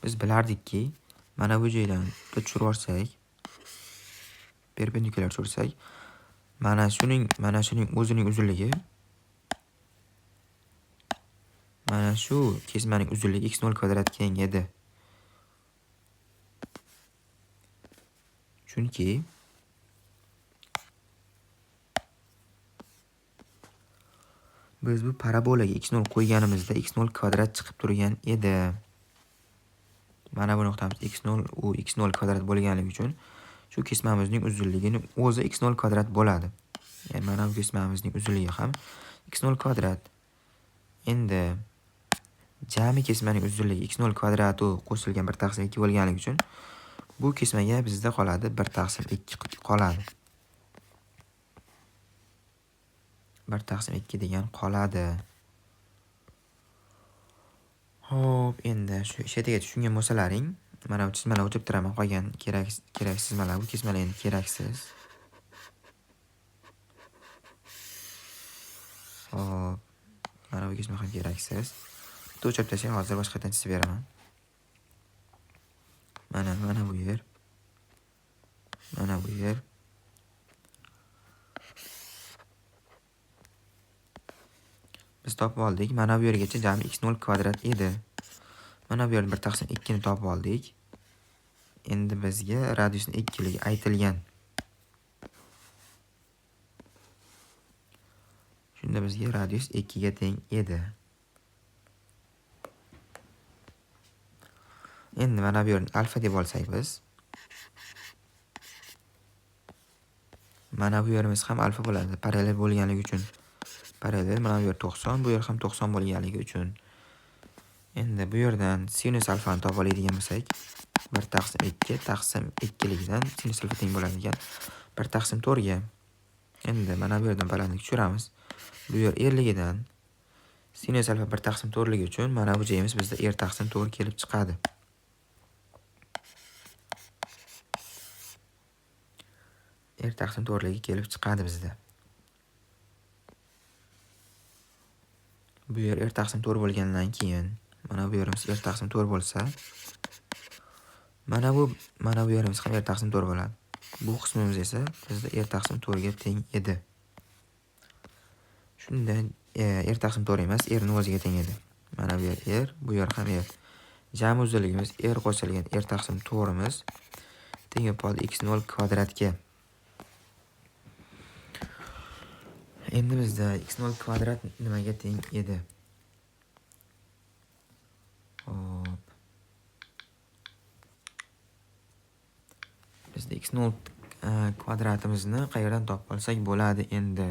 [SPEAKER 1] Biz bilardikki, mana bu joydan tushirib olsak, perpendikulyar tushirsak, mana shuning o'zining uzunligi, mana shu kesmaning uzunligi x0 kvadrat keng edi. Chunki biz bu parabolaga x0 qo'yganimizda x0 kvadrat chiqib turgan edi. Mana bu nuqtamiz x0, u x0 kvadrat bo'lganligi uchun shu kesmamizning uzunligining o'zi x0 kvadrat bo'ladi. Ya'ni mana bu kesmamizning uzunligi ham x0 kvadrat. Endi jami kesmaning uzunligi x0 kvadrati qo'shilgan 1/2 bo'lganligi uchun bu kesmaga bizda qoladi 1/2 qoladi. 1/2 degan qoladi. Xo'p, endi shu ishatiga tushungan bo'lsalaring, mana bu chizmalar o'chib turaman. Qolgan keraksiz chizmalar, bu kesmalar endi keraksiz. Xo'p, mana bu kesma ham keraksiz. Bitta o'chirib tashlay, hozir boshqadan chizib beraman. Mana bu yer. Mana bu yer. Biz topib oldik. Mana bu yergacha jami x0 kvadrat edi. Mana bu yerda 1/2 ni topib oldik. Endi bizga radiusning 2ligi aytilgan. Shunda bizga radius 2 ga teng edi. Endi mana bu yerni alfa deb olsak biz. Mana bu yerimiz ham alfa bo'ladi, parallel bo'lganligi uchun. Parallel, mana bu yer 90, bu yer ham 90 bo'lganligi uchun. Endi bu yerdan sinus alfani topib oladigan bo'lsak, 1/2 taqsim 2ligidan sinus alfa teng bo'ladi ekan 1/4 ga. Endi mana bu yerdan balandlik tushiramiz. Bu yer erligidan sinus alfa 1/4 ligi uchun mana bu joyimiz bizda 1/4 kelib chiqadi. Taqsim to'g'riligi kelib chiqadi bizda. Bu yer taqsim to'g'ri bo'lgandan keyin mana bu yerimiz taqsim to'g'ri bo'lsa, mana bu yerimiz ham taqsim to'g'ri bo'ladi. Bu qismimiz esa bizda taqsim to'g'riga teng edi. Shunda taqsim to'g'ri emas, ni o'ziga teng edi. Mana bu yer, bu yer ham jami uzunligimiz qo'shilgan taqsim to'g'rimiz teng bo'ldi x0 kvadratga. Endi bizda x0 kvadrat nimaga teng edi? Hop. Bizda x0 kvadratimizni qayerdan topib olsak bo'ladi endi?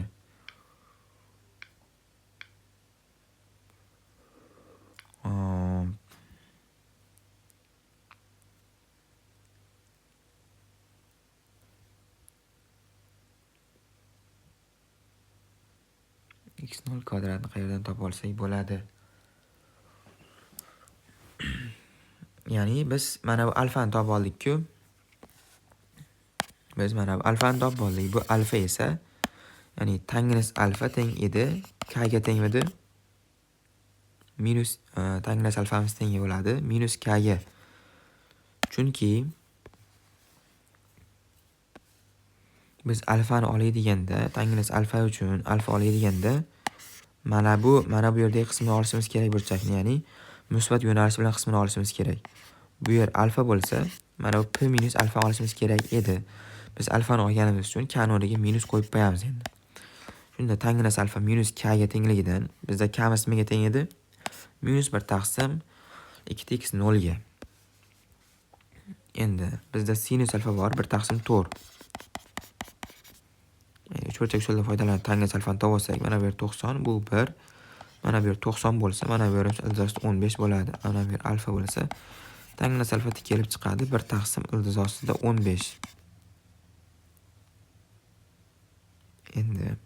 [SPEAKER 1] x0 kvadratni qayerdan topib olsak bo'ladi? Ya'ni biz mana bu alfani topib oldik-ku. Biz mana bu alfani topib oldik. Bu alfa esa, ya'ni tangens alfa teng edi. K ga teng edi. Minus tangens alfamiz teng bo'ladi minus K ga. Chunki biz alfani oladigan-da, tangens alfa uchun alfa oladigan-da, mana bu yerdagi qismini olishimiz kerak burchakni, ya'ni musbat yo'nalish bilan qismini olishimiz kerak. Bu yer alfa bo'lsa, mana bu p minus alfa olishimiz kerak edi. Biz alfani olganimiz uchun k o'rniga minus qo'yib qo'yamiz endi. Shunda tangens alfa minus k ga tengligidan bizda k nimaga teng edi? Minus 1/2 x 0 ga. Endi bizda sinus alfa bor 1/4. Uchburchak usulidan foydalanib tangens alfani topib olsak, mana bu yer 90, bu 1. Mana bu yer 90 bo'lsa, mana bu yerimiz ildizosi 15 bo'ladi. Mana bu yer alfa bo'lsa, tangens alfa kelib chiqadi 1/ildiz 15. Endi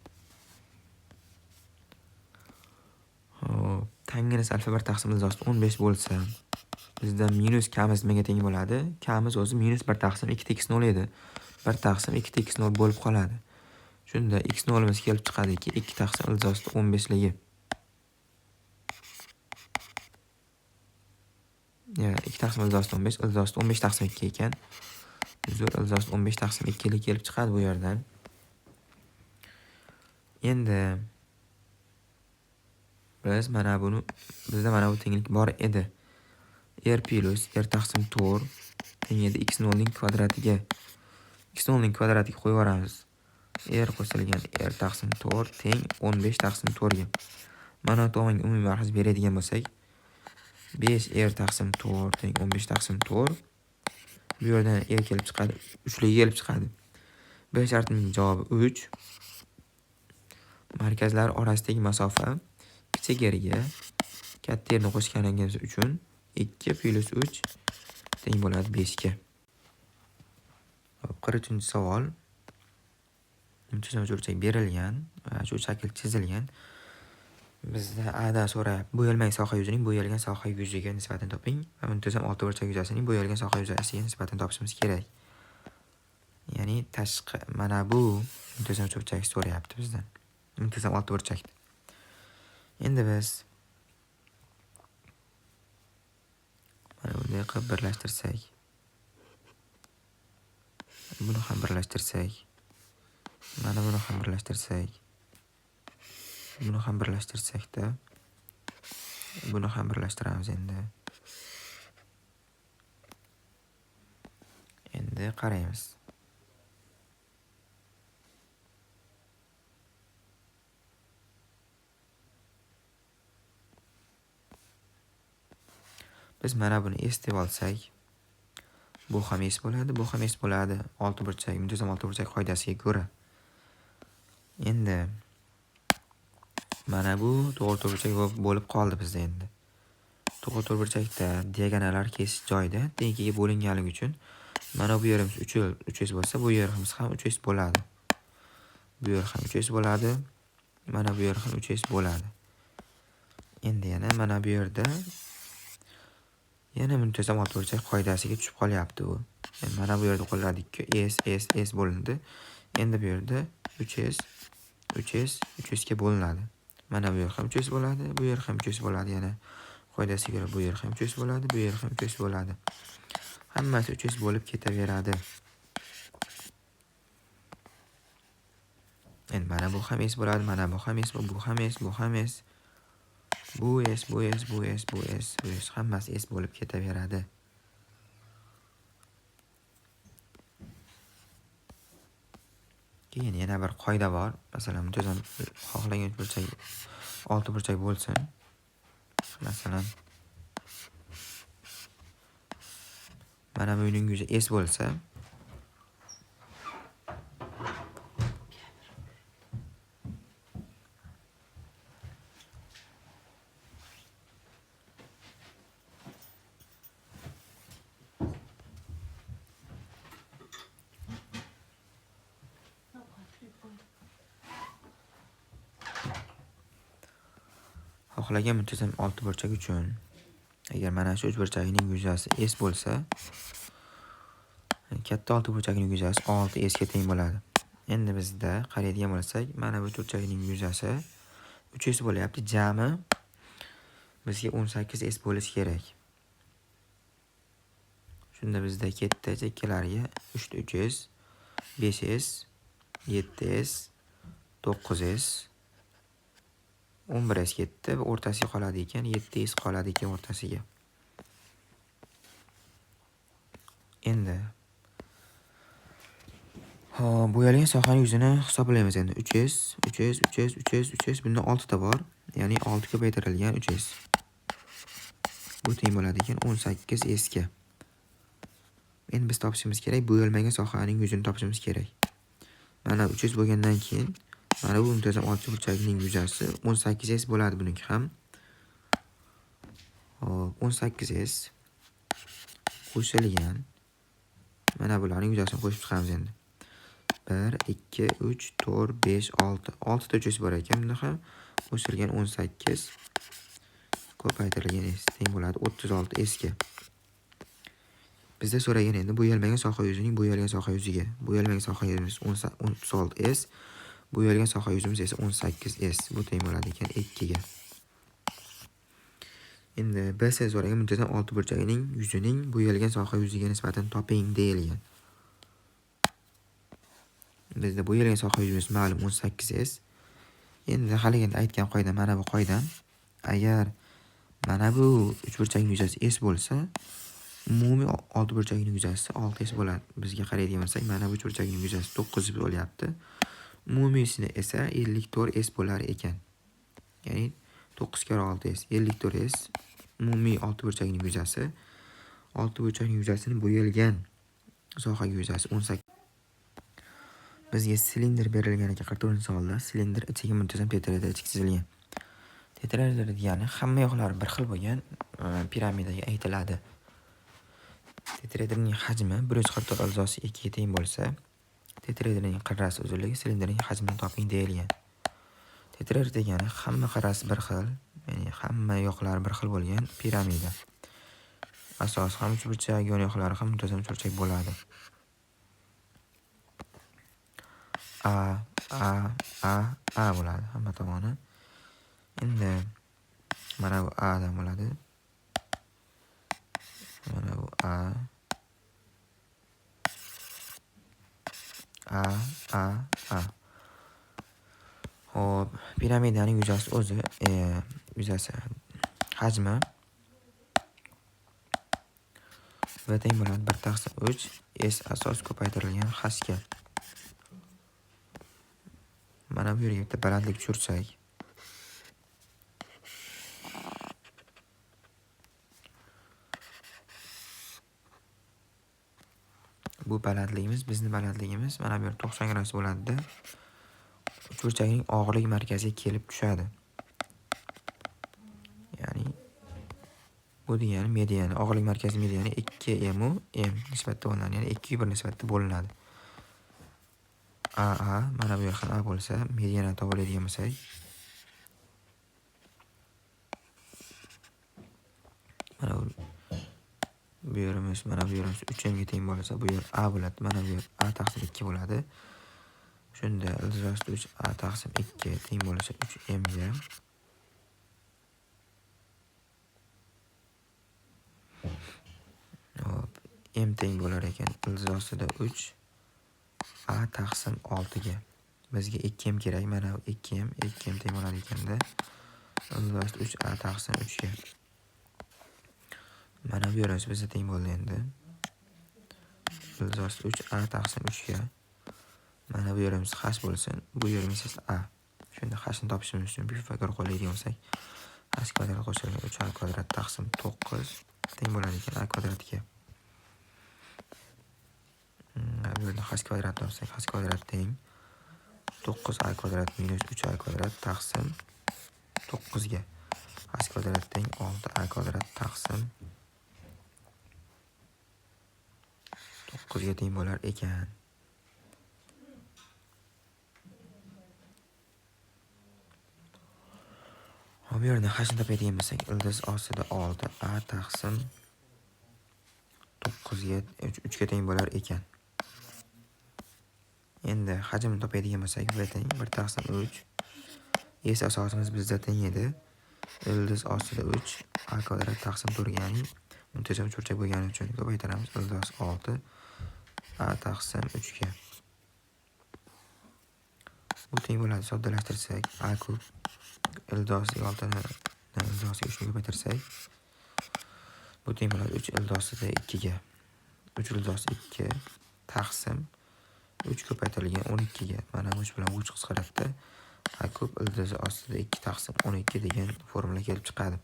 [SPEAKER 1] tangens alfa 1/ildiz 15 bo'lsa, bizda minus kamiz nimaga teng bo'ladi? Kamiz o'zi minus 1/2 x 0 edi. 1/2 x 0 bo'lib qoladi. Shunda x 0'imiz kelib chiqadiki 2/ildiz 15 ligi. Ya 2/ildiz 15, ildiz 15/2 ekan. Uzr, ildiz 15/2 lik kelib chiqadi bu yerdan. Endi bizda mana bu tenglik bor edi. R plus R/4 teng edi x0 ning kvadratiga. x0 ning kvadratiga qo'yib yuboramiz. R qo'shilgan R/4 teng 15/4 ga. Mana tomonga umumiy markaz beradigan bo'lsak, 5R/4 teng 15/4. Bu yerdan R kelib chiqadi, 3 kelib chiqadi. 5 artning javobi 3. markazlar orasidagi masofa kichik yerga katta yerni qo'shganingiz uchun 2 + 3 teng bo'ladi 5 ga. 43-savol. Muntazam uchburchak berilgan va shu shakl chizilgan. Bizda A'da so'rayapti. Bo'yalmang soha yuzining bo'yalgan soha yuziga nisbatini toping va muntazam oltiburchak yuzasining bo'yalgan soha yuzasiga nisbatini topishimiz kerak. Ya'ni tashqi mana bu muntazam uchburchak so'rayapti bizdan. Muntazam oltiburchakni. Endi biz mana bunday qilib birlashtirsak, buni ham birlashtirsak, mana buni ham birlashtirsak, buni ham birlashtirsakda, buni ham birlashtiramiz endi. Endi qaraymiz. Biz mana buni S deb olsak, bu ham S bo'ladi, bu ham S bo'ladi. Oltiburchak, muntazam oltiburchak qoidasiga ko'ra. Endi mana bu to'g'ri bo'lib qoldi bizda endi. To'g'ri-to'g'riburchakda diagonallar kesish joyida tengiga bo'linganligi uchun mana bu yerimiz 3s bo'lsa, bu yerimiz ham 3s bo'ladi. Bu yer ham 3s bo'ladi. Mana bu yer ham 3s bo'ladi. Endi yana mana bu yerda yana muntazam oltiburchak qoidasiga tushib qolyapti u. Mana bu yerda qo'lladikki S bo'lindi. Endi bu yerda 3s ga bo'linadi. Mana bu yer ham 3s bo'ladi, bu yer ham 3s bo'ladi yana. Qoidasiga ko'ra bu yer ham 3s bo'ladi, bu yer ham 3s bo'ladi. Hammasi 3s bo'lib ketaveradi. Endi mana bu ham S bo'ladi, mana bu ham S, bu ham S, bu ham S. Bu S, hammasi S bo'lib ketaveradi. Keyin yana bir qoida bor. Masalan, muntazam xohlagan burchak oltiburchak bo'lsin. Masalan, mana buning yuzi S bo'lsa, xohlagan muntazam oltiburchak uchun agar mana shu uchburchagining yuzasi S bo'lsa, katta oltiburchakning yuzasi 6s ga teng bo'ladi. Endi bizda qaraydigan bo'lsak, mana bu uchburchagining yuzasi 3s bo'lyapti. Jami bizga 18s bo'lishi kerak. Shunda bizda ketdi chekkalariga 3 ta 3s, 5s, 7s, 9s, 11s ketdi va o'rtasiga qoladi ekan, 7s qoladi ekan o'rtasiga. Endi bo'yalgan sohaning yuzini hisoblaymiz endi. 3s, bunda 6 ta bor. Ya'ni 6 ko'paytirilgan 3s. Bu teng bo'ladi ekan 18s ga. Endi biz topishimiz kerak, bo'yalmagan sohaning yuzini topishimiz kerak. Mana 3s bo'lgandan keyin mana bu muntazam oltiburchakning yuzasi 18s bo'ladi buniki ham. 18s qo'shilgan. Mana bularning yuzasini qo'shib chiqamiz endi. 1, 2, 3, 4, 5, 6. 6 ta 3s bor ekan. Bunda ham qo'shilgan 18 ko'paytirilgan s teng bo'ladi 36s ga. Bizda so'ragan endi bo'yalmagan soha yuzining bo'yalgan soha yuziga. Bo'yalmagan soha yuzimiz 36s, bo'yalgan soha yuzimiz esa 18s. Bu teng bo'ladi ekan 2 ga. Endi biz so'ragan muntazam oltiburchagining yuzining bo'yalgan soha yuziga nisbatan toping deyilgan. Bizda bo'yalgan soha yuzimiz ma'lum 18s. Endi haliganda aytgan qoida mana bu qoidam. Agar mana bu uchburchakning yuzasi S bo'lsa, umumiy oltiburchakning yuzasi 6s bo'ladi. Bizga qaraydigan bo'lsak, mana bu uchburchakning yuzasi 9 bo'lyapti. Umumiysini esa 54s bo'lar ekan. Ya'ni 9 karo 6s, 54s umumiy oltiburchakning yuzasi. Oltiburchakning yuzasini bo'yalgan sohaga yuzasi 18. Bizga silindr berilgan ekan 44-savolda. Silindr ichiga muntazam tetraeder chizilgan. Tetraeder degani hamma yoqlari bir xil bo'lgan piramidaga aytiladi. Tetraederning hajmi 144 ilzosi 2 ga teng bo'lsa, tetraederning qirrasi uzunligi silindrning hajmini toping deyilgan. Tetraeder degani hamma qirrasi bir xil, ya'ni hamma yoqlari bir xil bo'lgan piramida. Asosi ham uchburchak, yon yoqlari ham muntazam uchburchak bo'ladi. A bo'ladi hamma tomoni. Endi mana bu A dan bo'ladi. Mana bu A. Xo'p, piramidaning yuzasi o'zi, yuzasi hajmi v teng bo'ladi 1/3 s asos ko'paytirilgan h-ga. Mana bu yerga bitta balandlik tushirsak, bu balandligimiz, bizning balandligimiz mana bu yer 90 gradus bo'ladi-da. Uchburchakning og'irlik markaziga kelib tushadi. Ya'ni bu degani mediani, og'irlik markazi mediani 2m nisbatda bo'linadi, ya'ni 2/1 nisbatda bo'linadi. Mana bu yer ham A bo'lsa, mediani topoladigan bo'lsak, mana bu yerimiz 3m ga teng bo'lsa, bu yer A bo'ladi. Mana bu yer A taqsim 2 bo'ladi. Shunda ildiz 3 A taqsim 2 teng bo'lsa 3m ga. Hop, m teng bo'lar ekan ildiz ostida 3 A taqsim 6 ga. Bizga 2m kerak. Mana bu 2m teng bo'ladi ekanda. Ildiz 3 A taqsim 3 ga. Mana bu yerimiz bizga teng bo'ldi endi. Ildiz 3 A taqsim 3 ga. Mana bu yerimiz h bo'lsin, bu yerimiz esa A. Shunda h ni topishimiz uchun bir faktor qo'llaydigan bo'lsak, h kvadrat qo'shilgan 3a kvadrat taqsim 9 teng bo'ladi ekan a kvadratga. Bu yerda h kvadrat topsak, h kvadrat teng 9a kvadrat minus 3a kvadrat taqsim 9 ga. H kvadrat teng 6a kvadrat taqsim 9 ga teng bo'lar ekan. Bu yerda h ni topadigan bo'lsak, ildiz ostida 6a taqsim 9 ga 3 ga teng bo'lar ekan. Endi hajmni topadigan bo'lsak, v teng 1 taqsim 3. S asosimiz bizda teng edi. Ildiz ostida 3 a kvadrat taqsim 4 ga, ya'ni muntazam uchburchak bo'lgani uchun ko'paytiramiz. Ildiz 6 a taqsim 3 ga. Bu teng bo'ladi, soddalashtirsak a kub ildiz 6 ni ildiz 3 ni ko'paytirsak, bu teng bo'ladi 3 ildiz 2 ga. 3 ildiz 2 taqsim 3 ko'paytirilgan 12 ga. Mana bu bilan 3 qisqaradida a kub ildiz ostida 2 taqsim 12 degan formula kelib chiqadi.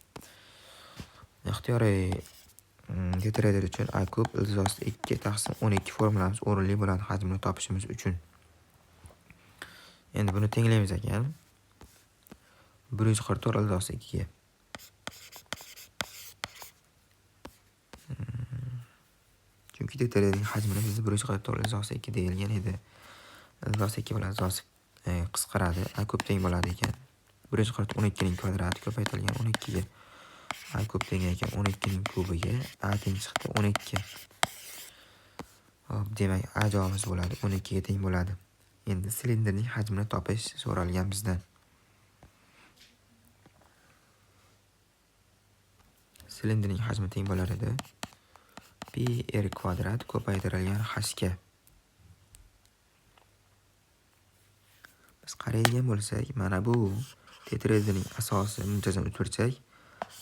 [SPEAKER 1] Ixtiyoriy tetraeder uchun a kub ildiz ostida 2 taqsim 12 formulamiz o'rinli bo'ladi hajmini topishimiz uchun. Endi buni tenglaymiz ekan. 144 ildiz 2 ga. Chunki tetraederning hajmini bizda 144 ildiz 2 deyilgan edi. Ildiz 2 bilan ildiz qisqaradi. A kub teng bo'ladi ekan. 112 ning kvadrati ko'paytirilgan 12 ga. A kub teng ekan 12 ning kubiga. A teng chiqdi 12. Hop, demak A javobimiz bo'ladi 12 ga teng bo'ladi. Endi silindrning hajmini topish so'ralgan bizdan. Silindrning hajmi teng bo'lar edi pi r kvadrat ko'paytirilgan h ga. Biz qaraydigan bo'lsak, mana bu tetraederning asosi muntazam uchburchak.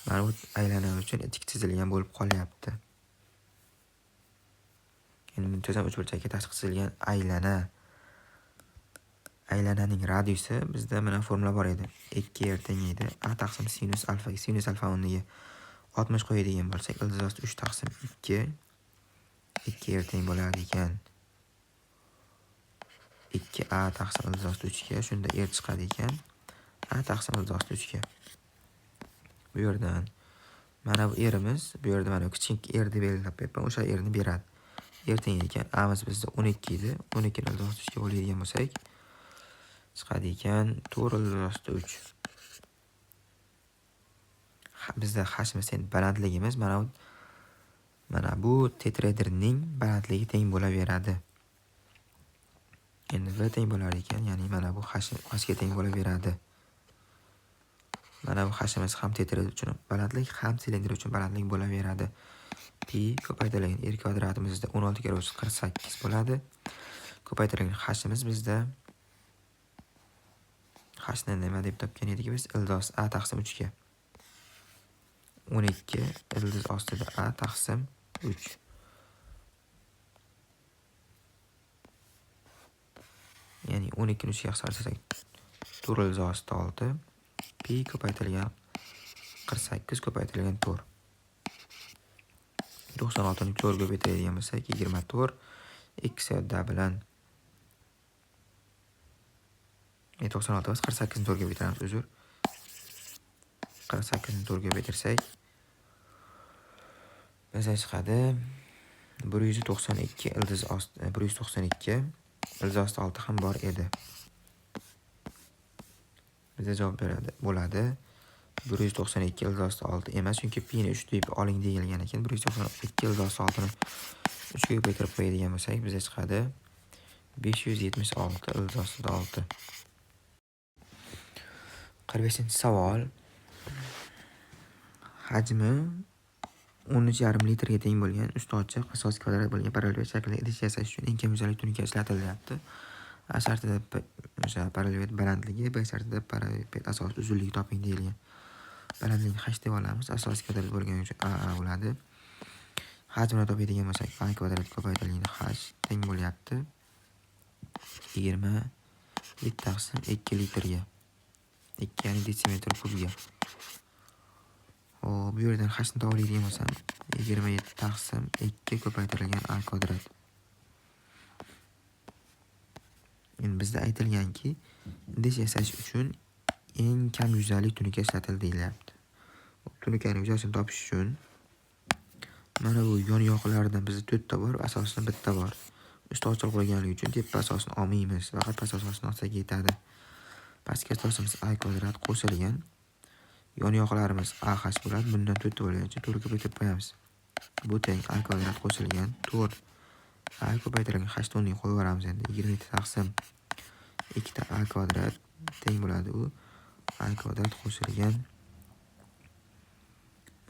[SPEAKER 1] Mana bu aylana uchun tik chizilgan bo'lib qolyapti. Endi muntazam uchburchakka tashqi chizilgan aylananing radiusi bizda mana formula bor edi. 2r teng edi a taqsim sinus alfa. Sinus alfa o'rniga 60 qo'yadigan bo'lsak, ildiz 3 taqsim 2 2r teng bo'ladi ekan 2a taqsim ildiz osti 3 ga. Shunda r chiqadi ekan. A taqsim ildiz osti 3 ga. Bu yerdan mana bu erimiz, bu yerda mana kichik r deb belgilab qo'yibman. O'sha rni beradi. R teng ekan. Amiz bizda 12 edi. 12 ni ildiz osti 3 ga bo'ladigan bo'lsak, chiqadi ekan 4 ildiz osti 3. Bizda hashimiz endi balandligimiz mana bu tetraederning balandligi teng bo'laveradi. Endi v teng bo'lar ekan, ya'ni mana bu hashga teng bo'laveradi. Mana bu hashimiz ham tetraeder uchun balandlik, ham silindr uchun balandlik bo'laveradi. Pi ko'paytirilgan r kvadratimiz bizda 16 ga 48 bo'ladi. Ko'paytirilgan hashimiz bizda hashni nima deb topgan edik biz? Ildiz a taqsim 3 ga. 12 ildiz ostida a taqsim 3. Ya'ni 12 ni 3 ga qisqartirsak 4 ildiz ostida 6. Pi ko'paytirilgan 48 ko'paytirilgan 4. 96 ni 4 ga ko'paytiradigan bo'lsak 24. X yodda bilan 96 emas, 48 ni 4 ga ko'paytiramiz, uzr. 48 ni 4 ga ko'paytirsak bizga chiqadi 192 ildiz osti 192 ildiz osti 6 ham bor edi. Bizga javob bo'ladi 192 ildiz osti 6 emas, chunki pi ni 3 deb oling deyilgan ekan. 192 ildiz osti 6 ni 3 ga ko'paytirib qo'yadigan bo'lsak bizga chiqadi 576 ildiz ostida 6. 45-savol. Hajmi 13,5 litrga teng bo'lgan usti ochiq asosiy kvadrat bo'lgan parallel shaklda idish yasash uchun eng kam yuzalik tunika ishlatilyapti. A shartida o'sha parallel balandligi, B shartida parallel asosiy uzunligi toping deyilgan. Balandlikni h deb olamiz. Asosiy kvadrat bo'lgani uchun a bo'ladi. Hajmini topadigan bo'lsak a kvadrat ko'paytirilgan h teng bo'lyapti 27 taqsim 2 litrga. 2 ya'ni detsimetr kubga. Bu yerdan hashni topadigan bo'lsam 27 taqsim 2 ko'paytirilgan a kvadrat. Endi bizda aytilganki, idish yasash uchun eng kam yuzalik tunuka ishlatildi deyilyapti. Tunukani yuzasini topish uchun mana bu yon yoqlaridan bizda 4 ta bor, asosida bitta bor. Usti ochiq bo'lganligi uchun tepa asosini olmaymiz, faqat past asosini olsak yetadi. Pastki asosimiz a kvadrat qo'shilgan. Yon yoqlarimiz a h bo'ladi. Bundan 4 bo'lgan uchun 4 ga ko'paytirib qo'yamiz. Bu teng a kvadrat qo'shilgan 4 a ko'paytirilgan h ni qo'yib yuboramiz endi. 27 taqsim 2 ta a kvadrat teng bo'ladi u a kvadrat qo'shilgan.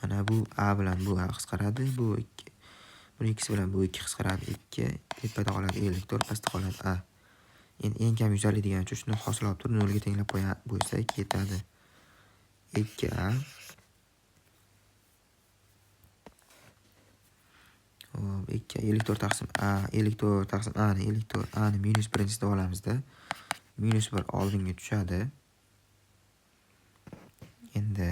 [SPEAKER 1] Mana bu a bilan bu a qisqaradi. Bu 2. Buni ikisi bilan bu 2 qisqaradi. 2 tepada qoladi 54, pastda qoladi a. Endi eng kam yuzalik degan uchun shuni hosil olib turib 0 ga tenglab qo'yib bo'lsak yetadi. 2a 54 taqsim a, 54 taqsim a ni 54 a ni minus birinchisida olamizda. Minus 1 oldinga tushadi. Endi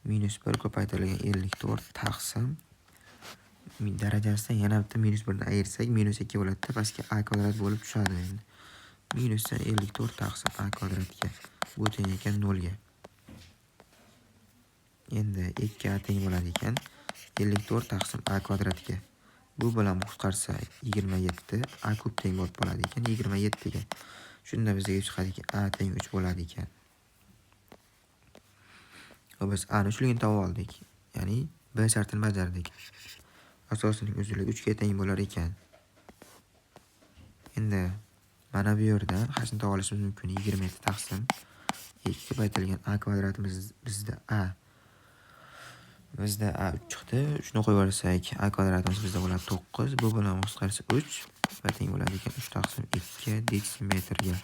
[SPEAKER 1] minus 1 ko'paytirilgan 54 taqsim darajasidan yana bitta minus 1 ni ayirsak minus 2 bo'ladi. Pastga a kvadrat bo'lib tushadi endi. Minusdan 54 taqsim a kvadratga. Bu teng ekan 0 ga. Endi 2a teng bo'ladi ekan 54 taqsim a kvadratga. Bu bilan qisqarsa 27, a kub teng bo'lib qoladi ekan 27 ga. Shunda bizga chiqadiki a teng 3 bo'ladi ekan. Biz a ni 3ligini topib oldik. Ya'ni b shartini bajardik. Asosining uzunligi 3 ga teng bo'lar ekan. Endi mana bu yerdan hashni topa olishimiz mumkin. 27 taqsim 2 ko'paytirilgan a kvadratimiz bizda a 3 chiqdi. Shuni qo'yib yuborsak a kvadratimiz bizda bo'ladi 9. Bu bilan qisqarsa 3 va teng bo'ladi ekan 3 taqsim 2 detsimetrga.